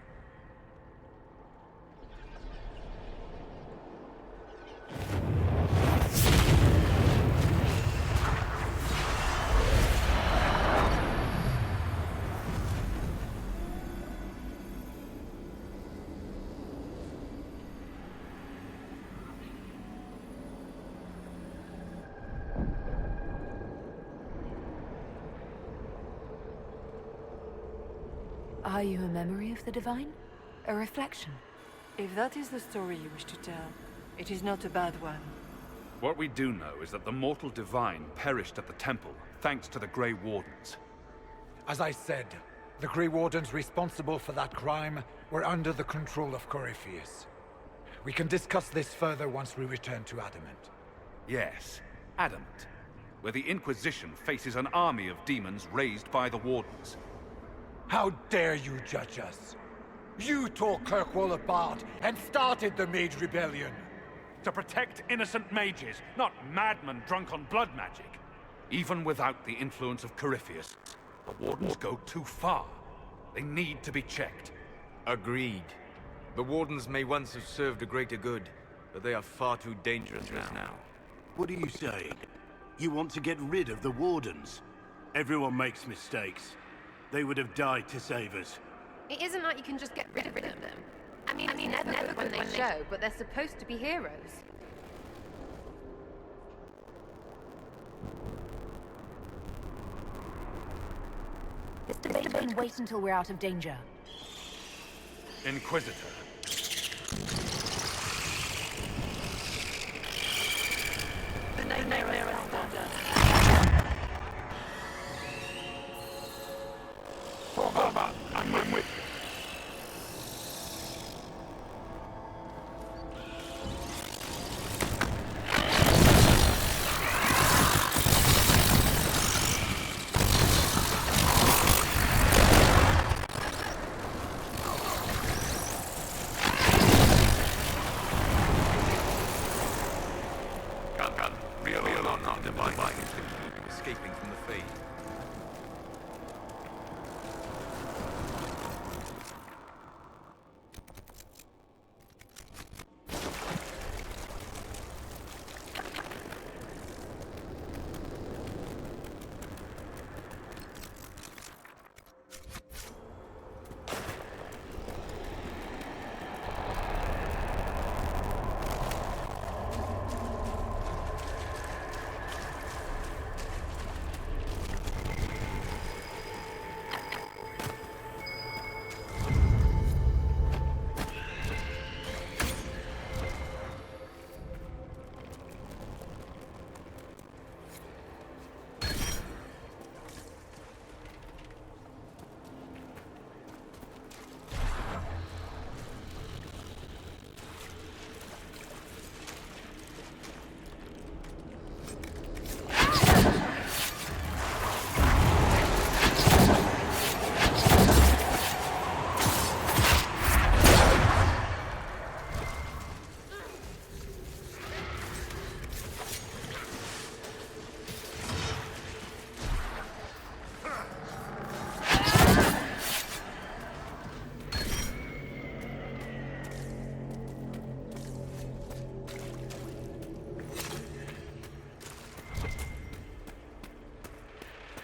Are you a memory of the Divine? A reflection? If that is the story you wish to tell, it is not a bad one. What we do know is that the mortal divine perished at the temple, thanks to the Grey Wardens. As I said, the Grey Wardens responsible for that crime were under the control of Corypheus. We can discuss this further once we return to Adamant. Yes, Adamant, where the Inquisition faces an army of demons raised by the Wardens. How dare you judge us? You tore Kirkwall apart and started the Mage Rebellion! To protect innocent mages, not madmen drunk on blood magic. Even without the influence of Corypheus, the Wardens go too far. They need to be checked. Agreed. The Wardens may once have served a greater good, but they are far too dangerous now. What are you saying? You want to get rid of the Wardens? Everyone makes mistakes. They would have died to save us. It isn't like you can just get rid of them. I mean, never when they show, but they're supposed to be heroes. Mr. Bane, wait until we're out of danger. Inquisitor. The nightmare is found us. I'm with you. Escaping from the Fade.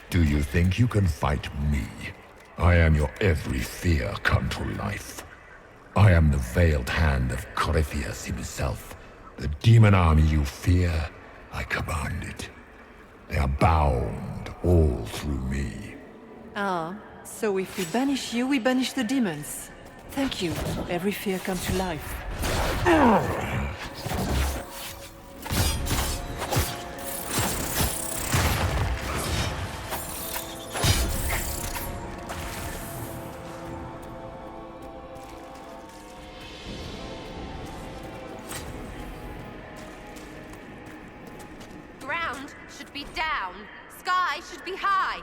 Do you think you can fight me? I am your every fear come to life. I am the veiled hand of Corypheus himself. The demon army you fear, I command it. They are bound all through me. Ah, so if we banish you, we banish the demons. Thank you. Every fear come to life. Ground should be down. Sky should be high.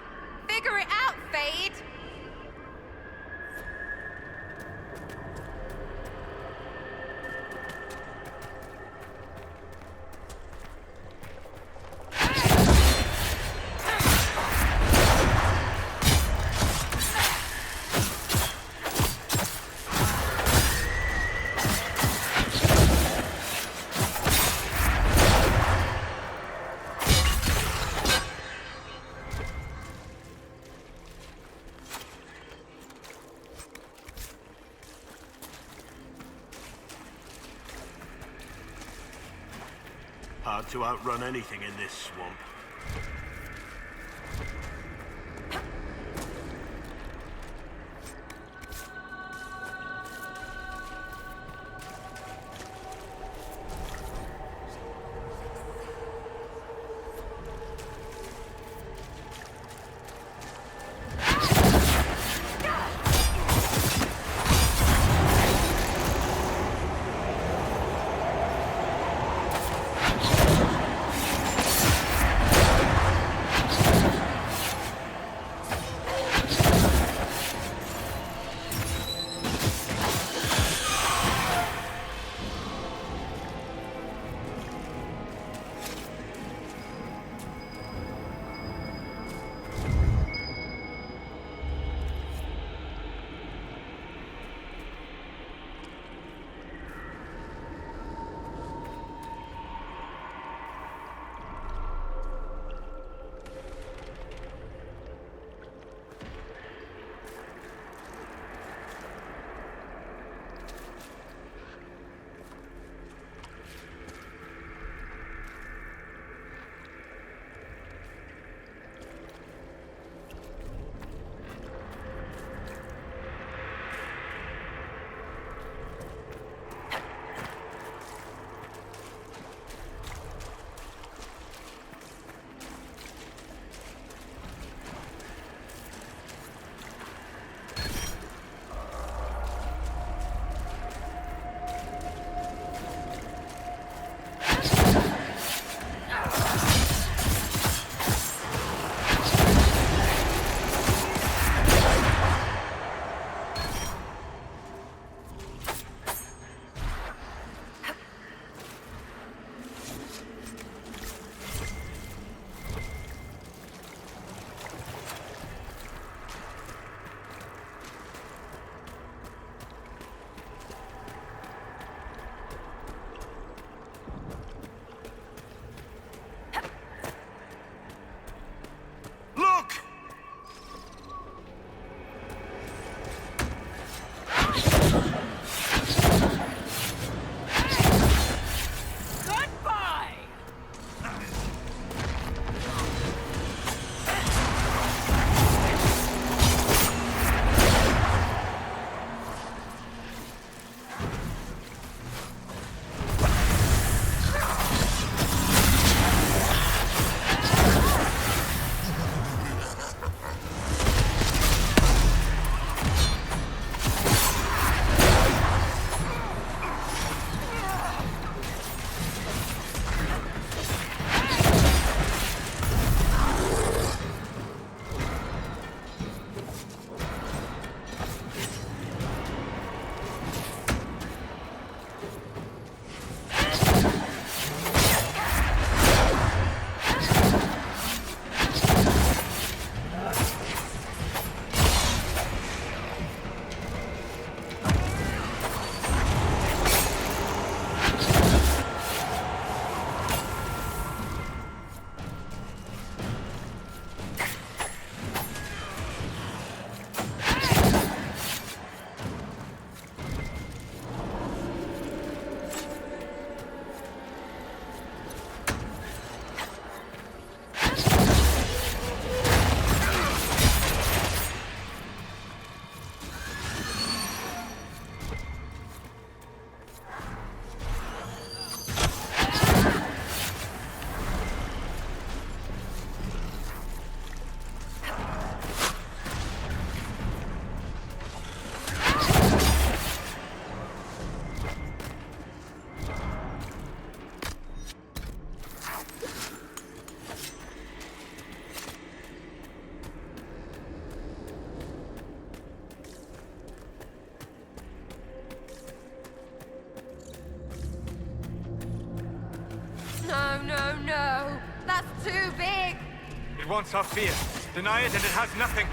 Figure it out, Fade! Hard to outrun anything in this swamp. wants our fear. Deny it and it has nothing.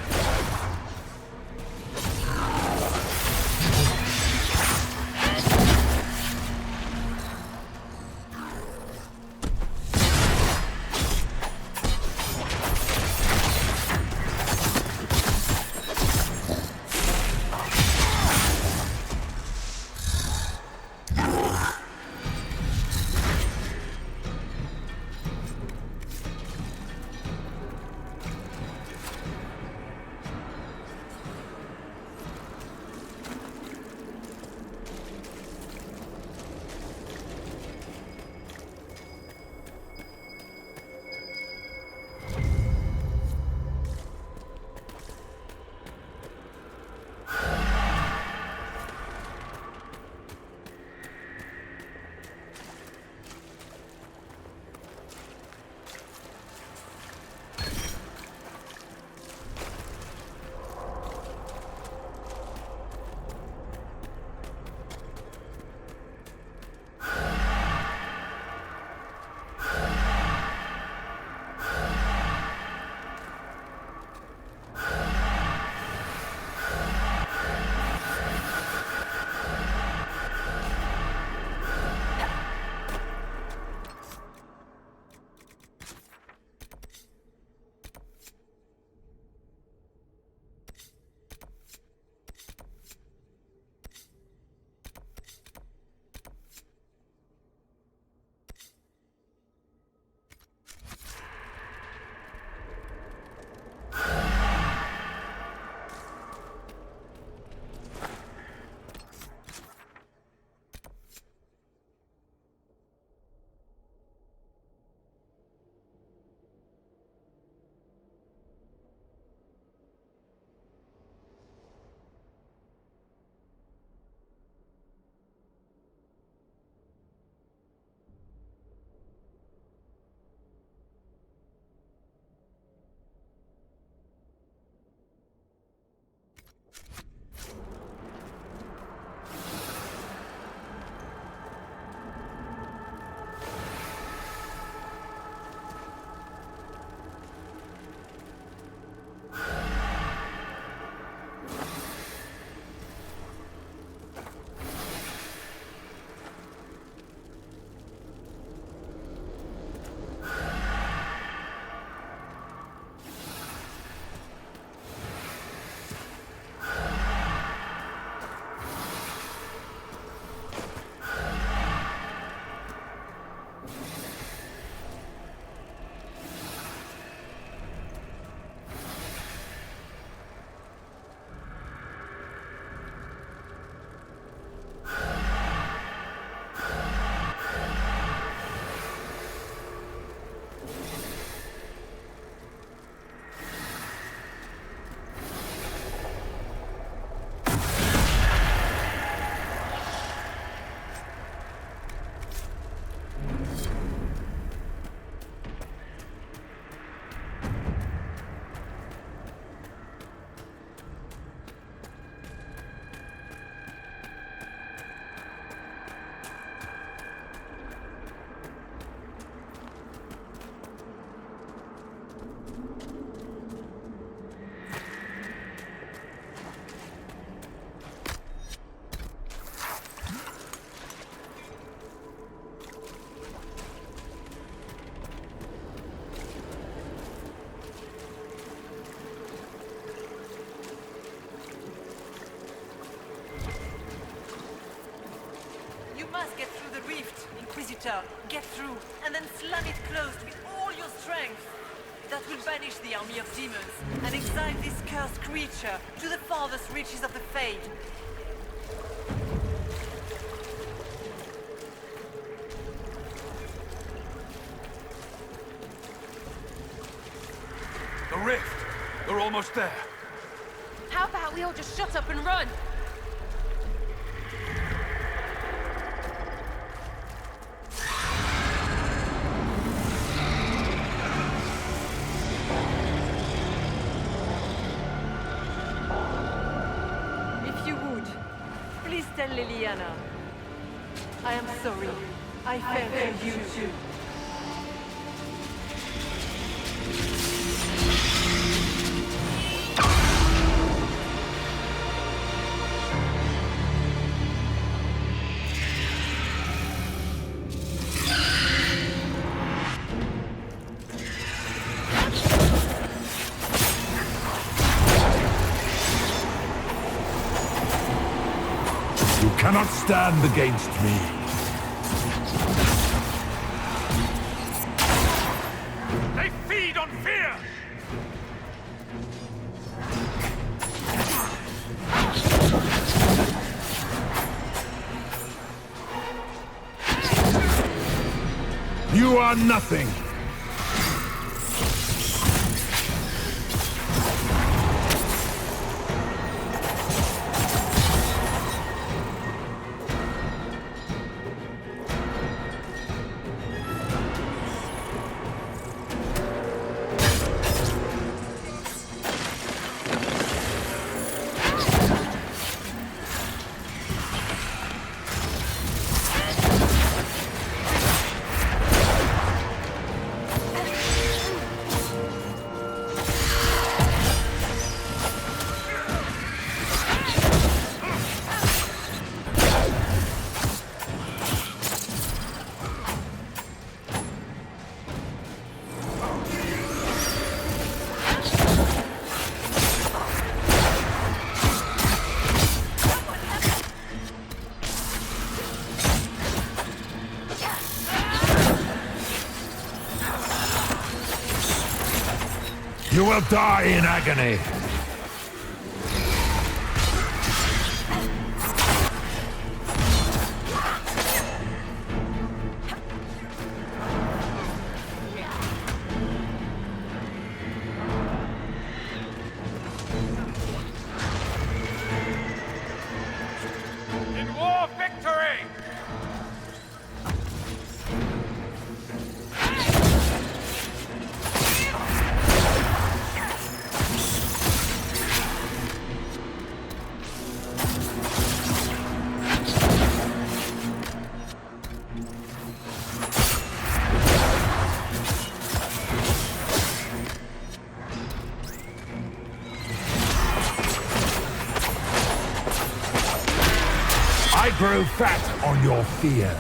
Inquisitor, get through, and then slam it closed with all your strength. That will banish the army of demons, and exile this cursed creature to the farthest reaches of the Fade. The rift! They're almost there. How about we all just shut up and run? If you would, please tell Liliana. I am sorry. I fell for you too. cannot stand against me. They feed on fear! You are nothing. You will die in agony. In war, victory! I grow fat on your fear.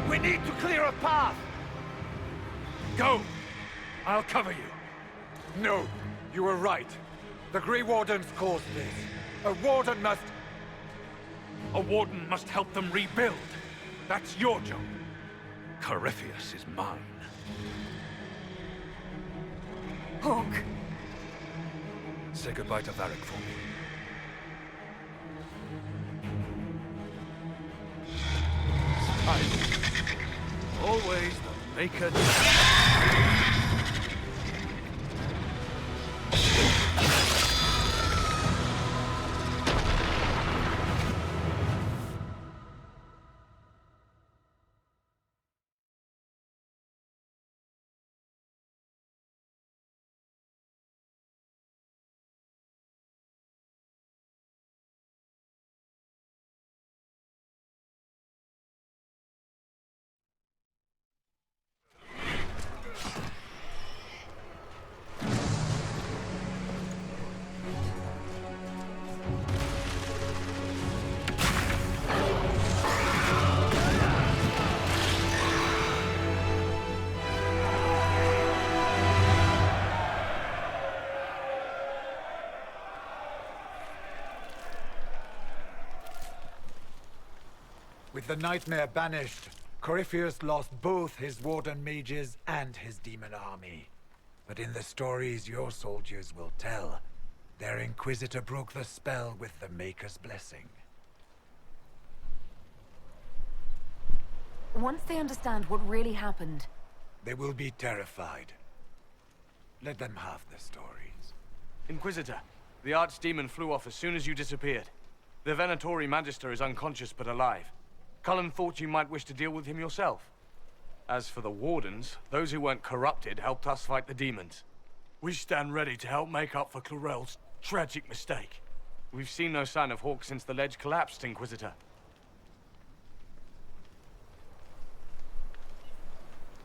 We need to clear a path! Go! I'll cover you. No, you were right. The Grey Wardens caused this. A warden must... A warden must help them rebuild. That's your job. Corypheus is mine. Hawk. Say goodbye to Varric for me. Always the maker. With the nightmare banished, Corypheus lost both his warden mages and his demon army. But in the stories your soldiers will tell, their Inquisitor broke the spell with the Maker's blessing. Once they understand what really happened, They will be terrified. Let them have the stories. Inquisitor, the Archdemon flew off as soon as you disappeared. The Venatori Magister is unconscious but alive. Cullen thought you might wish to deal with him yourself. As for the Wardens, those who weren't corrupted helped us fight the demons. We stand ready to help make up for Clorel's tragic mistake. We've seen no sign of Hawk since the ledge collapsed, Inquisitor.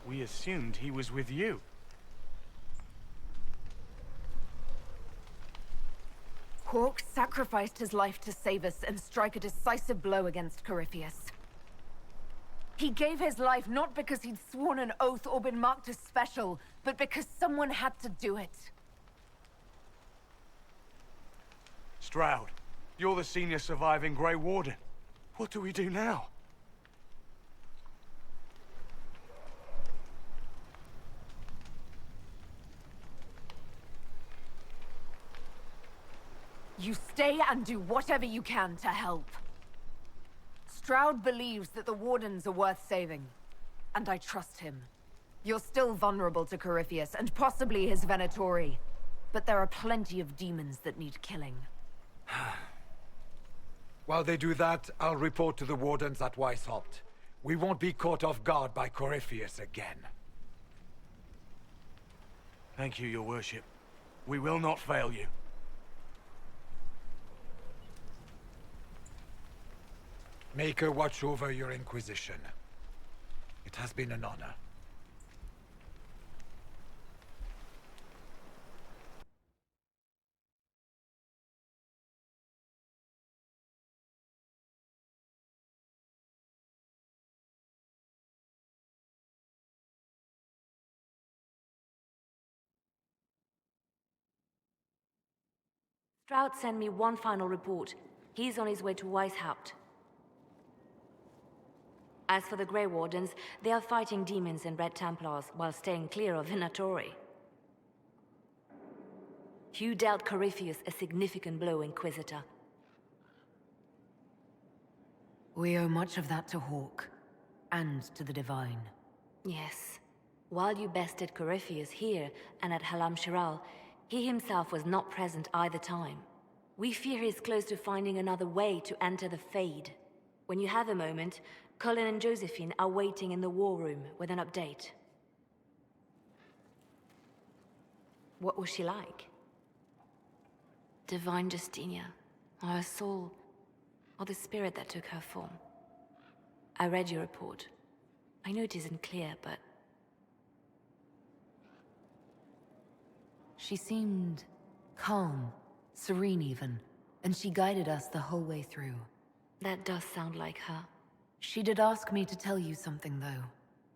We assumed he was with you. Hawk sacrificed his life to save us and strike a decisive blow against Corypheus. He gave his life not because he'd sworn an oath or been marked as special, but because someone had to do it. Stroud, you're the senior surviving Grey Warden. What do we do now? You stay and do whatever you can to help. Stroud believes that the Wardens are worth saving, and I trust him. You're still vulnerable to Corypheus, and possibly his Venatori, but there are plenty of demons that need killing. While they do that, I'll report to the Wardens at Weishaupt. We won't be caught off guard by Corypheus again. Thank you, Your Worship. We will not fail you. Make her watch over your Inquisition. It has been an honor. Stroud sent me one final report. He's on his way to Weishaupt. As for the Grey Wardens, they are fighting demons and Red Templars while staying clear of Venatori. You dealt Corypheus a significant blow, Inquisitor. We owe much of that to Hawk, and to the Divine. Yes. While you bested Corypheus here and at Halam Shiral, he himself was not present either time. We fear he's close to finding another way to enter the Fade. When you have a moment, Colin and Josephine are waiting in the war room with an update. What was she like? Divine Justinia, or her soul, or the spirit that took her form. I read your report. I know it isn't clear, but... She seemed calm, serene even, and she guided us the whole way through. That does sound like her. She did ask me to tell you something, though.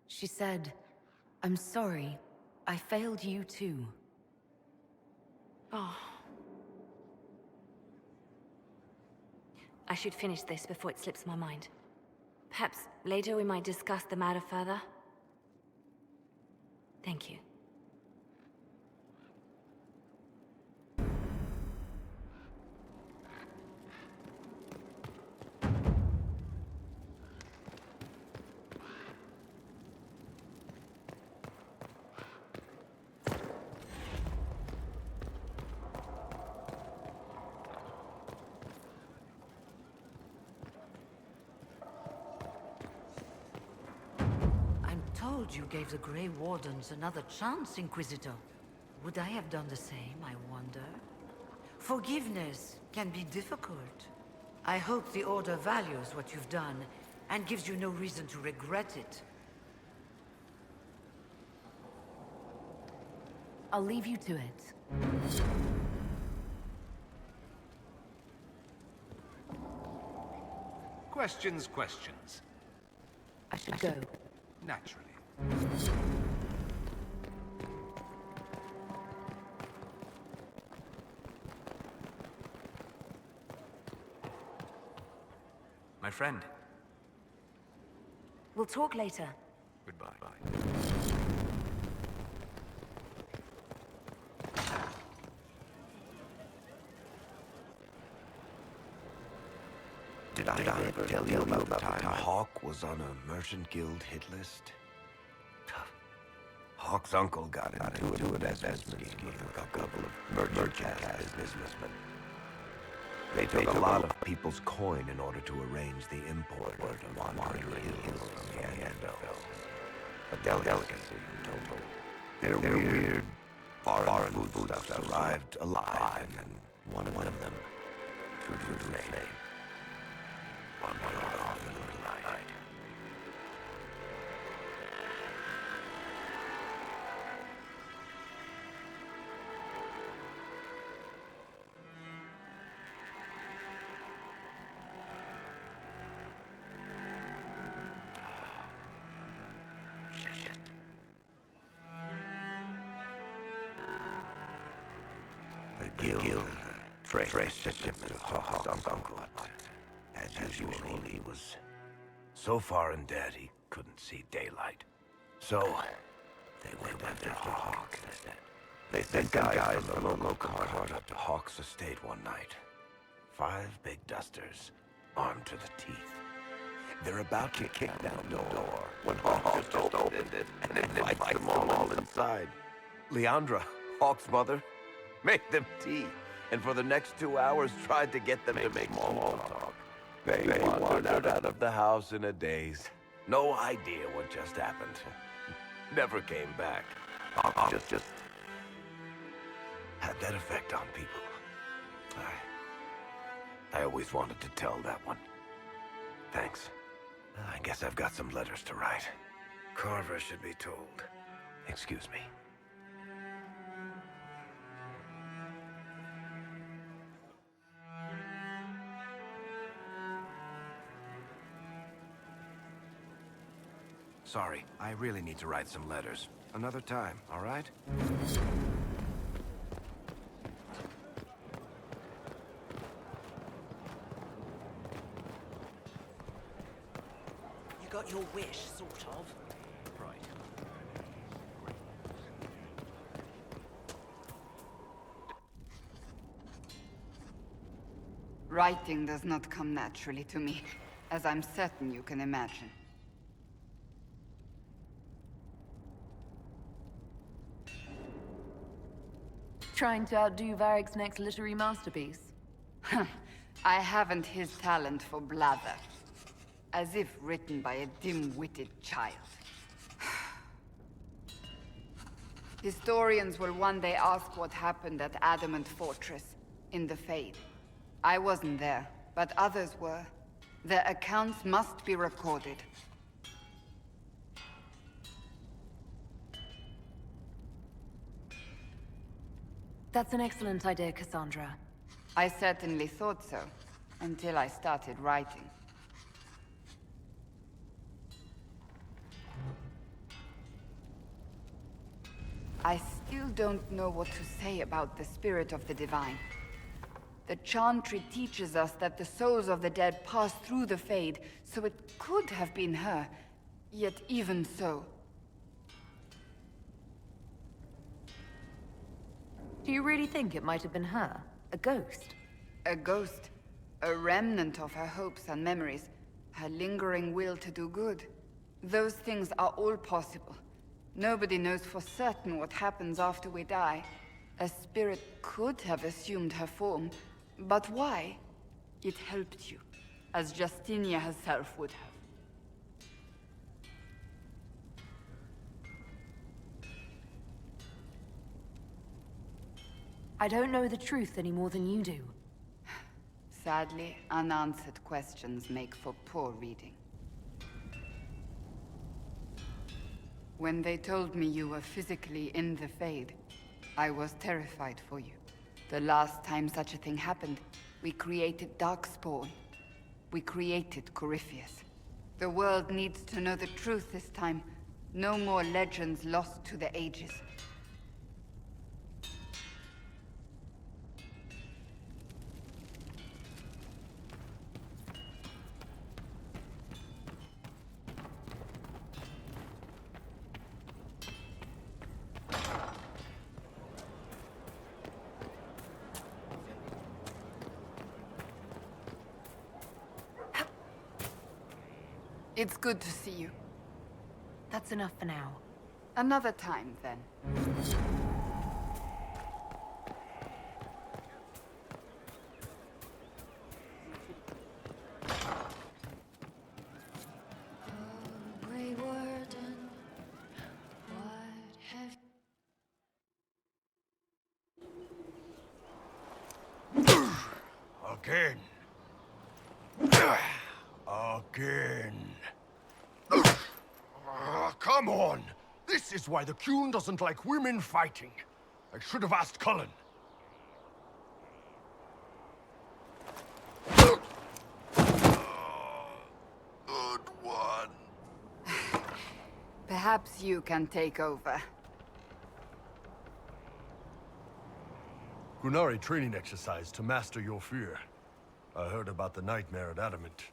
She said, "I'm sorry, I failed you too." Oh. I should finish this before it slips my mind. Perhaps later we might discuss the matter further. Thank you. You gave the Grey Wardens another chance, Inquisitor. Would I have done the same, I wonder? Forgiveness can be difficult. I hope the Order values what you've done and gives you no reason to regret it. I'll leave you to it. Questions. I should go. Naturally. My friend. We'll talk later. Goodbye. Did I ever tell you about the time Hawk was on a merchant guild hit list? Hawk's uncle got into it as scheme with a couple of merchant businessmen. They took a lot of people's coin in order to arrange the import of wandering hills from the Anvil. A delicacy, I'm told. Their weird foreign foodstuffs arrived alive, and one of them true to his name. Wander off into the night. The guild traced him to Hawk's uncle. As usual, he was so far in debt he couldn't see daylight. So, they went after Hawk instead. They sent guys from the local cart up to Hawk's estate one night. 5 big dusters, armed to the teeth. They're about to kick down the door when Hawk just opened it and invites them all inside. Leandra, Hawk's mother, made them tea, and for the next 2 hours tried to get them to make small talk. They wandered out of the house in a daze. No idea what just happened. Never came back. Hawk just had that effect on people. I always wanted to tell that one. Thanks. I guess I've got some letters to write. Carver should be told. Excuse me. Sorry, I really need to write some letters. Another time, all right? You got your wish, sort of. Right. Writing does not come naturally to me, as I'm certain you can imagine. Trying to outdo Varric's next literary masterpiece? I haven't his talent for blather. As if written by a dim-witted child. Historians will one day ask what happened at Adamant Fortress, in the Fade. I wasn't there, but others were. Their accounts must be recorded. That's an excellent idea, Cassandra. I certainly thought so, until I started writing. I still don't know what to say about the spirit of the divine. The Chantry teaches us that the souls of the dead pass through the Fade, so it could have been her. Yet even so... Do you really think it might have been her? A ghost? A ghost. A remnant of her hopes and memories. Her lingering will to do good. Those things are all possible. Nobody knows for certain what happens after we die. A spirit could have assumed her form, but why? It helped you, as Justinia herself would have. I don't know the truth any more than you do. Sadly, unanswered questions make for poor reading. When they told me you were physically in the Fade, I was terrified for you. The last time such a thing happened, we created Darkspawn. We created Corypheus. The world needs to know the truth this time. No more legends lost to the ages. It's good to see you. That's enough for now. Another time, then. Again. Again. Come on! This is why the Qun doesn't like women fighting. I should have asked Cullen. Good one. Perhaps you can take over. Qunari training exercise to master your fear. I heard about the nightmare at Adamant.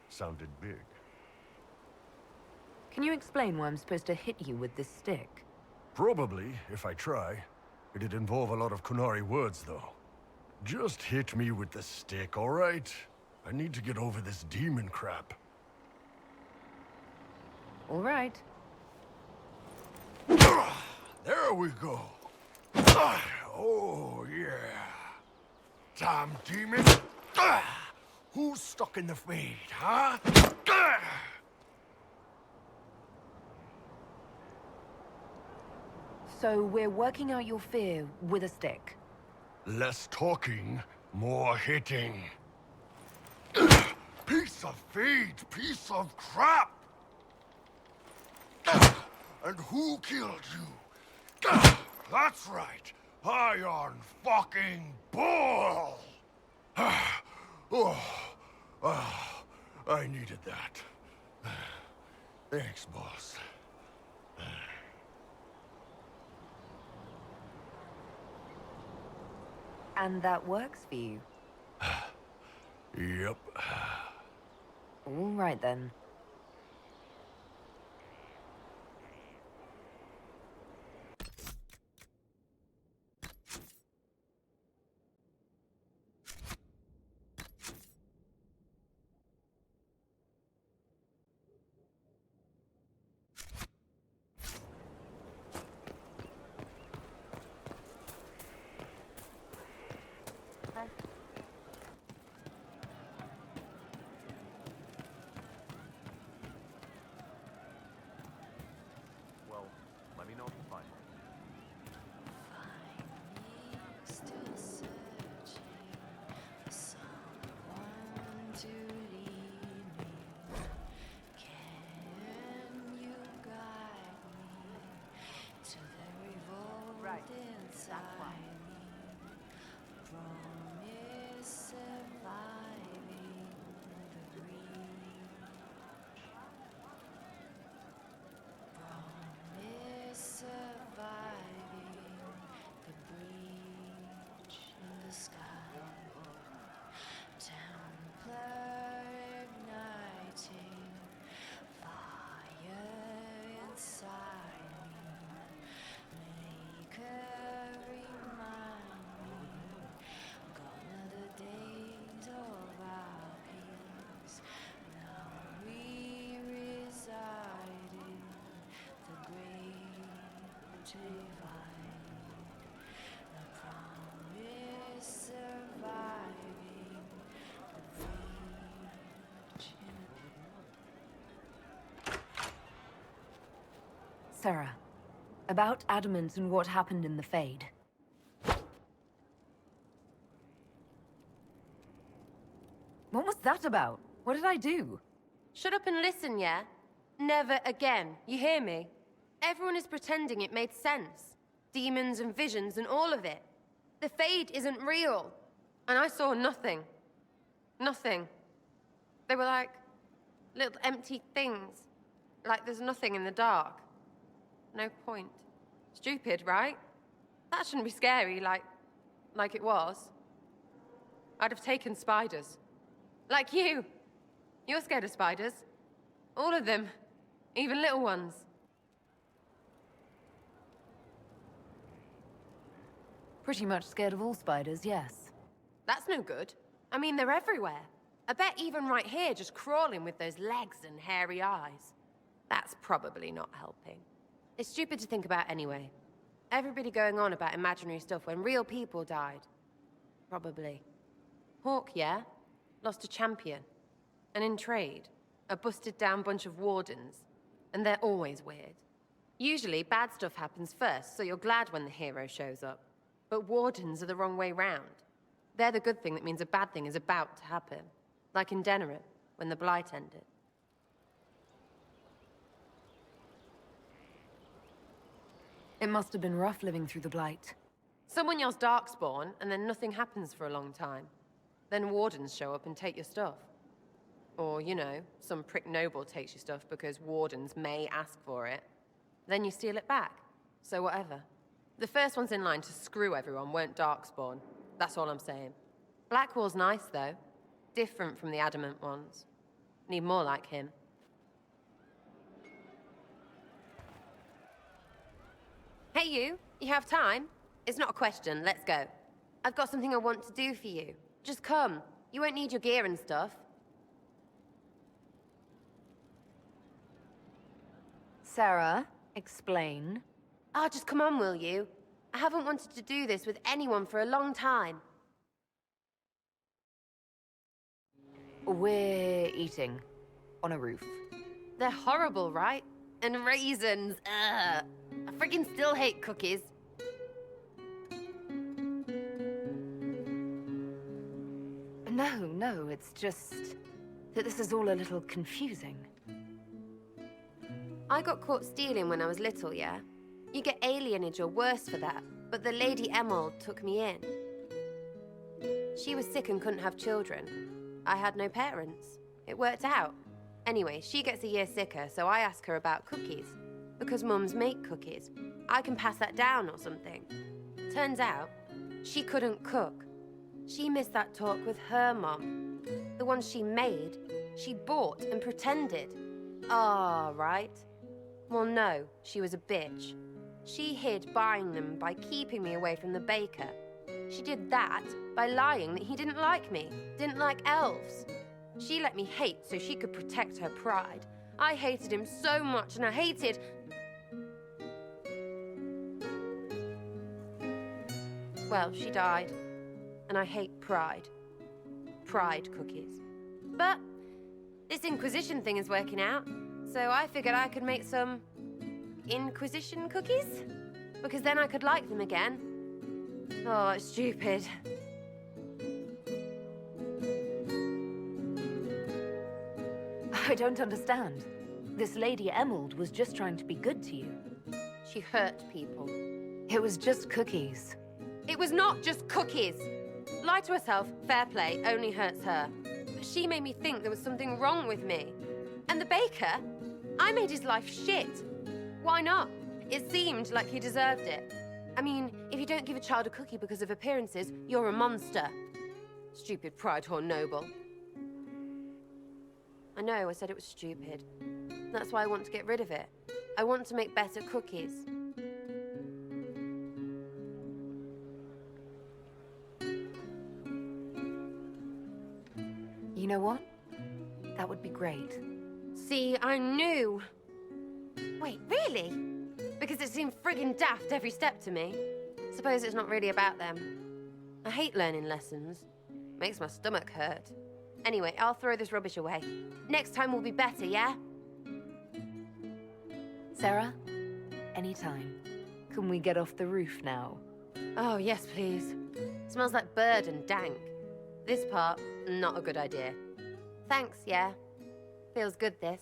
Sounded big. Can you explain why I'm supposed to hit you with this stick? Probably, if I try. It'd involve a lot of Qunari words, though. Just hit me with the stick, all right? I need to get over this demon crap. All right. There we go. Oh, yeah. Damn demon. Who's stuck in the fade, huh? So we're working out your fear with a stick. Less talking, more hitting. Piece of feed, piece of crap! And who killed you? That's right, Iron fucking Bull! I needed that. Thanks, boss. And that works for you? Yep. All right, then. Well, let me know if you find Sarah, about Adamant and what happened in the Fade. What was that about? What did I do? Shut up and listen, yeah? Never again. You hear me? Everyone is pretending it made sense. Demons and visions and all of it. The Fade isn't real. And I saw nothing. Nothing. They were like little empty things. Like there's nothing in the dark. No point. Stupid, right? That shouldn't be scary, like it was. I'd have taken spiders. Like you. You're scared of spiders. All of them. Even little ones. Pretty much scared of all spiders, yes. That's no good. I mean, they're everywhere. I bet even right here, just crawling with those legs and hairy eyes. That's probably not helping. It's stupid to think about anyway. Everybody going on about imaginary stuff when real people died. Probably. Hawk, yeah? Lost a champion. And in trade, a busted-down bunch of wardens. And they're always weird. Usually, bad stuff happens first, so you're glad when the hero shows up. But wardens are the wrong way round. They're the good thing that means a bad thing is about to happen. Like in Denerim, when the Blight ended. It must have been rough living through the Blight. Someone yells Darkspawn, and then nothing happens for a long time. Then Wardens show up and take your stuff. Or, you know, some prick noble takes your stuff because Wardens may ask for it. Then you steal it back. So whatever. The first ones in line to screw everyone weren't Darkspawn. That's all I'm saying. Blackwall's nice, though. Different from the Adamant ones. Need more like him. Hey, you. You have time? It's not a question. Let's go. I've got something I want to do for you. Just come. You won't need your gear and stuff. Sarah, explain. Ah, just come on, will you? I haven't wanted to do this with anyone for a long time. We're eating. On a roof. They're horrible, right? And raisins. Ugh. I freaking still hate cookies. No, it's just that this is all a little confusing. I got caught stealing when I was little, yeah? You get alienage or worse for that, but the Lady Emerald took me in. She was sick and couldn't have children. I had no parents. It worked out. Anyway, she gets a year sicker, so I ask her about cookies. Because mums make cookies. I can pass that down or something. Turns out, she couldn't cook. She missed that talk with her mum. The ones she made, she bought and pretended. Ah, right. Well, no, she was a bitch. She hid buying them by keeping me away from the baker. She did that by lying that he didn't like me, didn't like elves. She let me hate so she could protect her pride. I hated him so much, and I hated... Well, she died. And I hate pride. Pride cookies. But this Inquisition thing is working out, so I figured I could make some Inquisition cookies? Because then I could like them again. Oh, it's stupid. I don't understand. This Lady Emerald was just trying to be good to you. She hurt people. It was just cookies. It was not just cookies! Lie to herself, fair play, only hurts her. But she made me think there was something wrong with me. And the baker? I made his life shit. Why not? It seemed like he deserved it. I mean, if you don't give a child a cookie because of appearances, you're a monster. Stupid pride whore noble. I know, I said it was stupid. That's why I want to get rid of it. I want to make better cookies. You know what? That would be great. See, I knew. Wait, really? Because it seemed friggin' daft every step to me. Suppose it's not really about them. I hate learning lessons. Makes my stomach hurt. Anyway, I'll throw this rubbish away. Next time will be better, yeah? Sarah, anytime. Can we get off the roof now? Oh, yes, please. Smells like bird and dank. This part, not a good idea. Thanks, yeah. Feels good, this.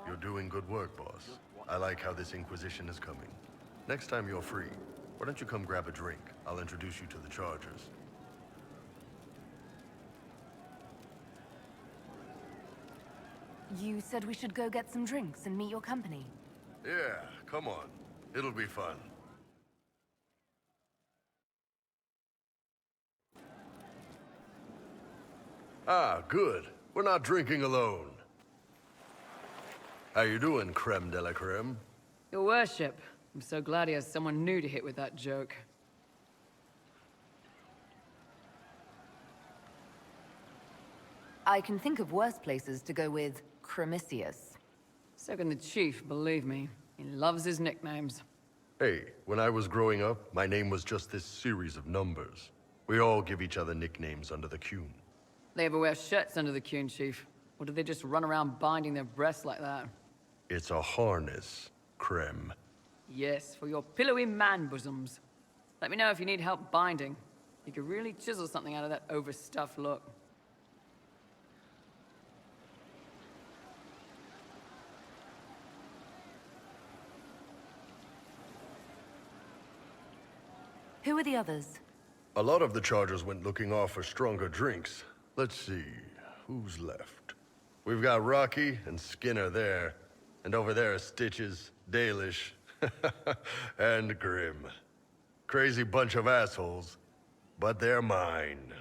You're doing good work, boss. I like how this Inquisition is coming. Next time you're free, why don't you come grab a drink? I'll introduce you to the Chargers. You said we should go get some drinks and meet your company. Yeah, come on. It'll be fun. Ah, good. We're not drinking alone. How you doing, creme de la creme? Your worship, I'm so glad he has someone new to hit with that joke. I can think of worse places to go with Cremisius. So can the chief, believe me. He loves his nicknames. Hey, when I was growing up, my name was just this series of numbers. We all give each other nicknames under the Qun. They ever wear shirts under the queen, Chief? Or do they just run around binding their breasts like that? It's a harness, Krem. Yes, for your pillowy man bosoms. Let me know if you need help binding. You could really chisel something out of that overstuffed look. Who are the others? A lot of the Chargers went looking off for stronger drinks. Let's see, who's left? We've got Rocky and Skinner there. And over there are Stitches, Dalish, and Grim. Crazy bunch of assholes, but they're mine.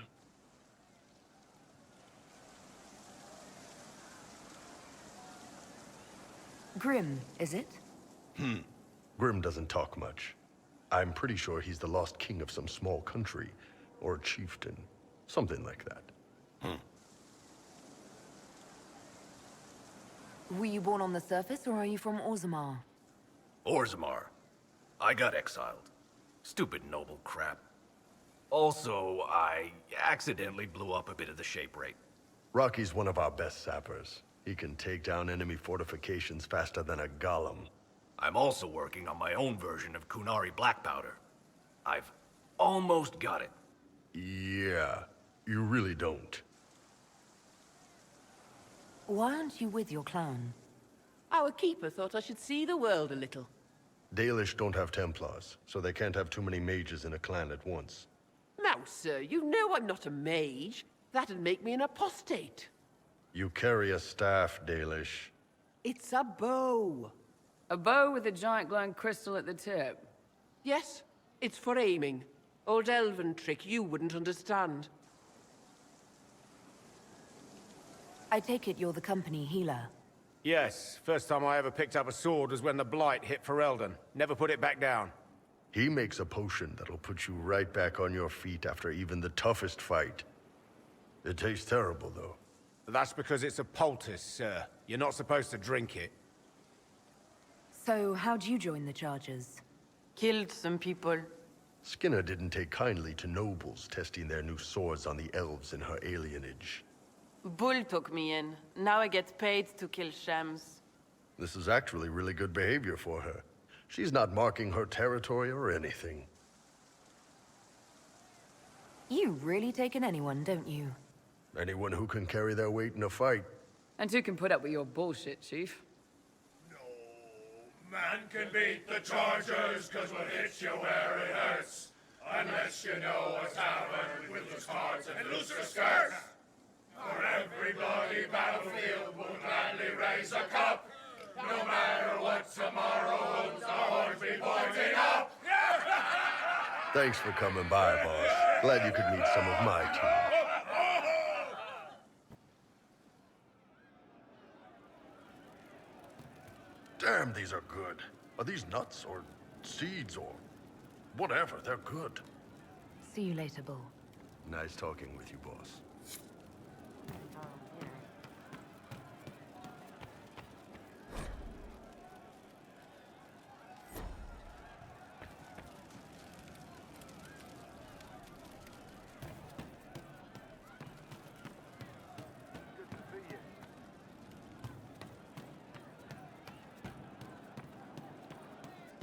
Grim, is it? Grim doesn't talk much. I'm pretty sure he's the lost king of some small country, or chieftain. Something like that. Were you born on the surface, or are you from Orzammar? Orzammar. I got exiled. Stupid noble crap. Also, I accidentally blew up a bit of the shape rate. Rocky's one of our best sappers. He can take down enemy fortifications faster than a golem. I'm also working on my own version of Kunari black powder. I've almost got it. Yeah, you really don't. Why aren't you with your clan? Our keeper thought I should see the world a little. Dalish don't have Templars, so they can't have too many mages in a clan at once. Now, sir, you know I'm not a mage. That'd make me an apostate. You carry a staff, Dalish. It's a bow. A bow with a giant glowing crystal at the tip. Yes, it's for aiming. Old elven trick you wouldn't understand. I take it you're the company healer. Yes, first time I ever picked up a sword was when the Blight hit Ferelden. Never put it back down. He makes a potion that'll put you right back on your feet after even the toughest fight. It tastes terrible, though. That's because it's a poultice, sir. You're not supposed to drink it. So, how'd you join the Chargers? Killed some people. Skinner didn't take kindly to nobles testing their new swords on the elves in her alienage. Bull took me in. Now I get paid to kill shams. This is actually really good behavior for her. She's not marking her territory or anything. You really take in anyone, don't you? Anyone who can carry their weight in a fight. And who can put up with your bullshit, Chief? Man can beat the Chargers, cause we'll hit you where it hurts. Unless you know what's happened with loose cards and looser skirts. For every bloody battlefield, we'll gladly raise a cup. No matter what tomorrow holds, our horns be pointing up. Thanks for coming by, boss. Glad you could meet some of my team. Damn, these are good. Are these nuts or seeds or whatever? They're good. See you later, Bull. Nice talking with you, boss.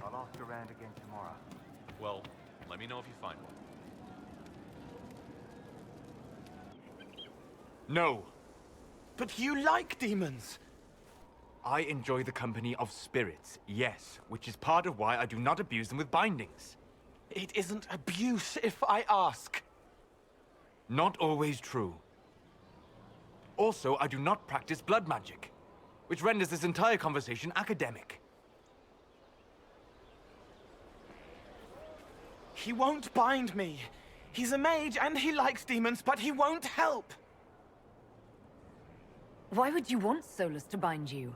I'll ask around again tomorrow. Well, let me know if you find one. No. But you like demons! I enjoy the company of spirits, yes, which is part of why I do not abuse them with bindings. It isn't abuse, if I ask. Not always true. Also, I do not practice blood magic, which renders this entire conversation academic. He won't bind me. He's a mage and he likes demons, but he won't help. Why would you want Solus to bind you?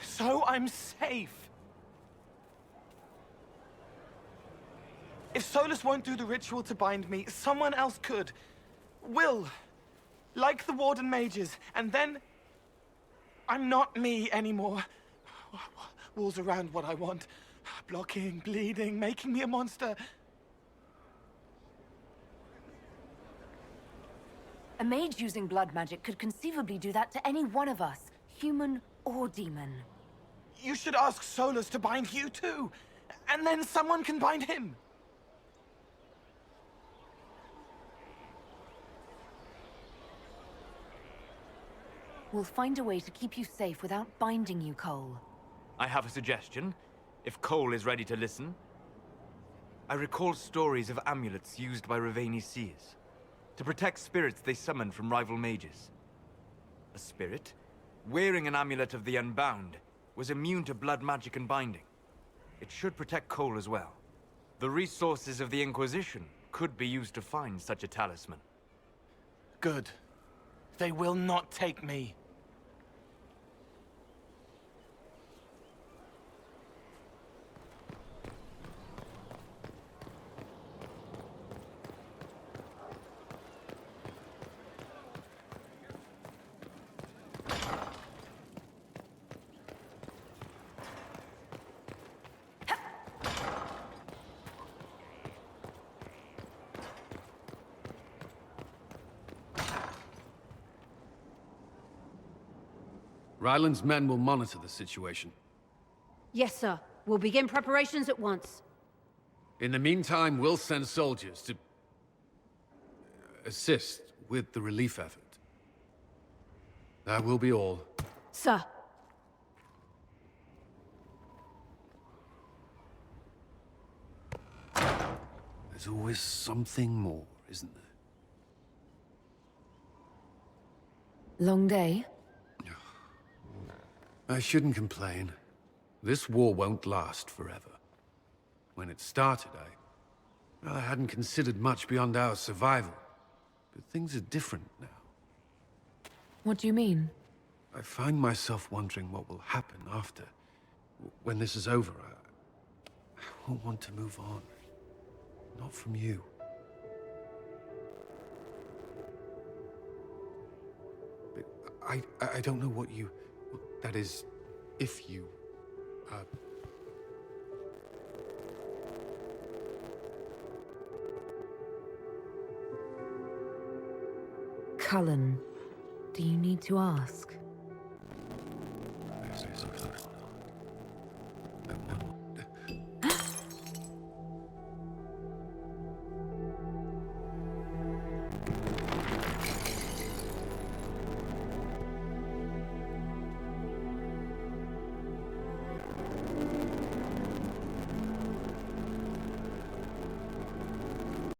So I'm safe. If Solus won't do the ritual to bind me, someone else could. Will. Like the Warden mages, and then I'm not me anymore. Walls around what I want. Blocking, bleeding, making me a monster. A mage using blood magic could conceivably do that to any one of us, human or demon. You should ask Solus to bind you too, and then someone can bind him. We'll find a way to keep you safe without binding you, Cole. I have a suggestion, if Cole is ready to listen. I recall stories of amulets used by Raveni seers to protect spirits they summoned from rival mages. A spirit, wearing an amulet of the Unbound, was immune to blood magic and binding. It should protect Cole as well. The resources of the Inquisition could be used to find such a talisman. Good. They will not take me. Ryland's men will monitor the situation. Yes, sir. We'll begin preparations at once. In the meantime, we'll send soldiers to assist with the relief effort. That will be all. Sir. There's always something more, isn't there? Long day? I shouldn't complain. This war won't last forever. When it started, I hadn't considered much beyond our survival. But things are different now. What do you mean? I find myself wondering what will happen after. When this is over, I won't want to move on. Not from you. But I don't know what you... That is, if you... Cullen, do you need to ask?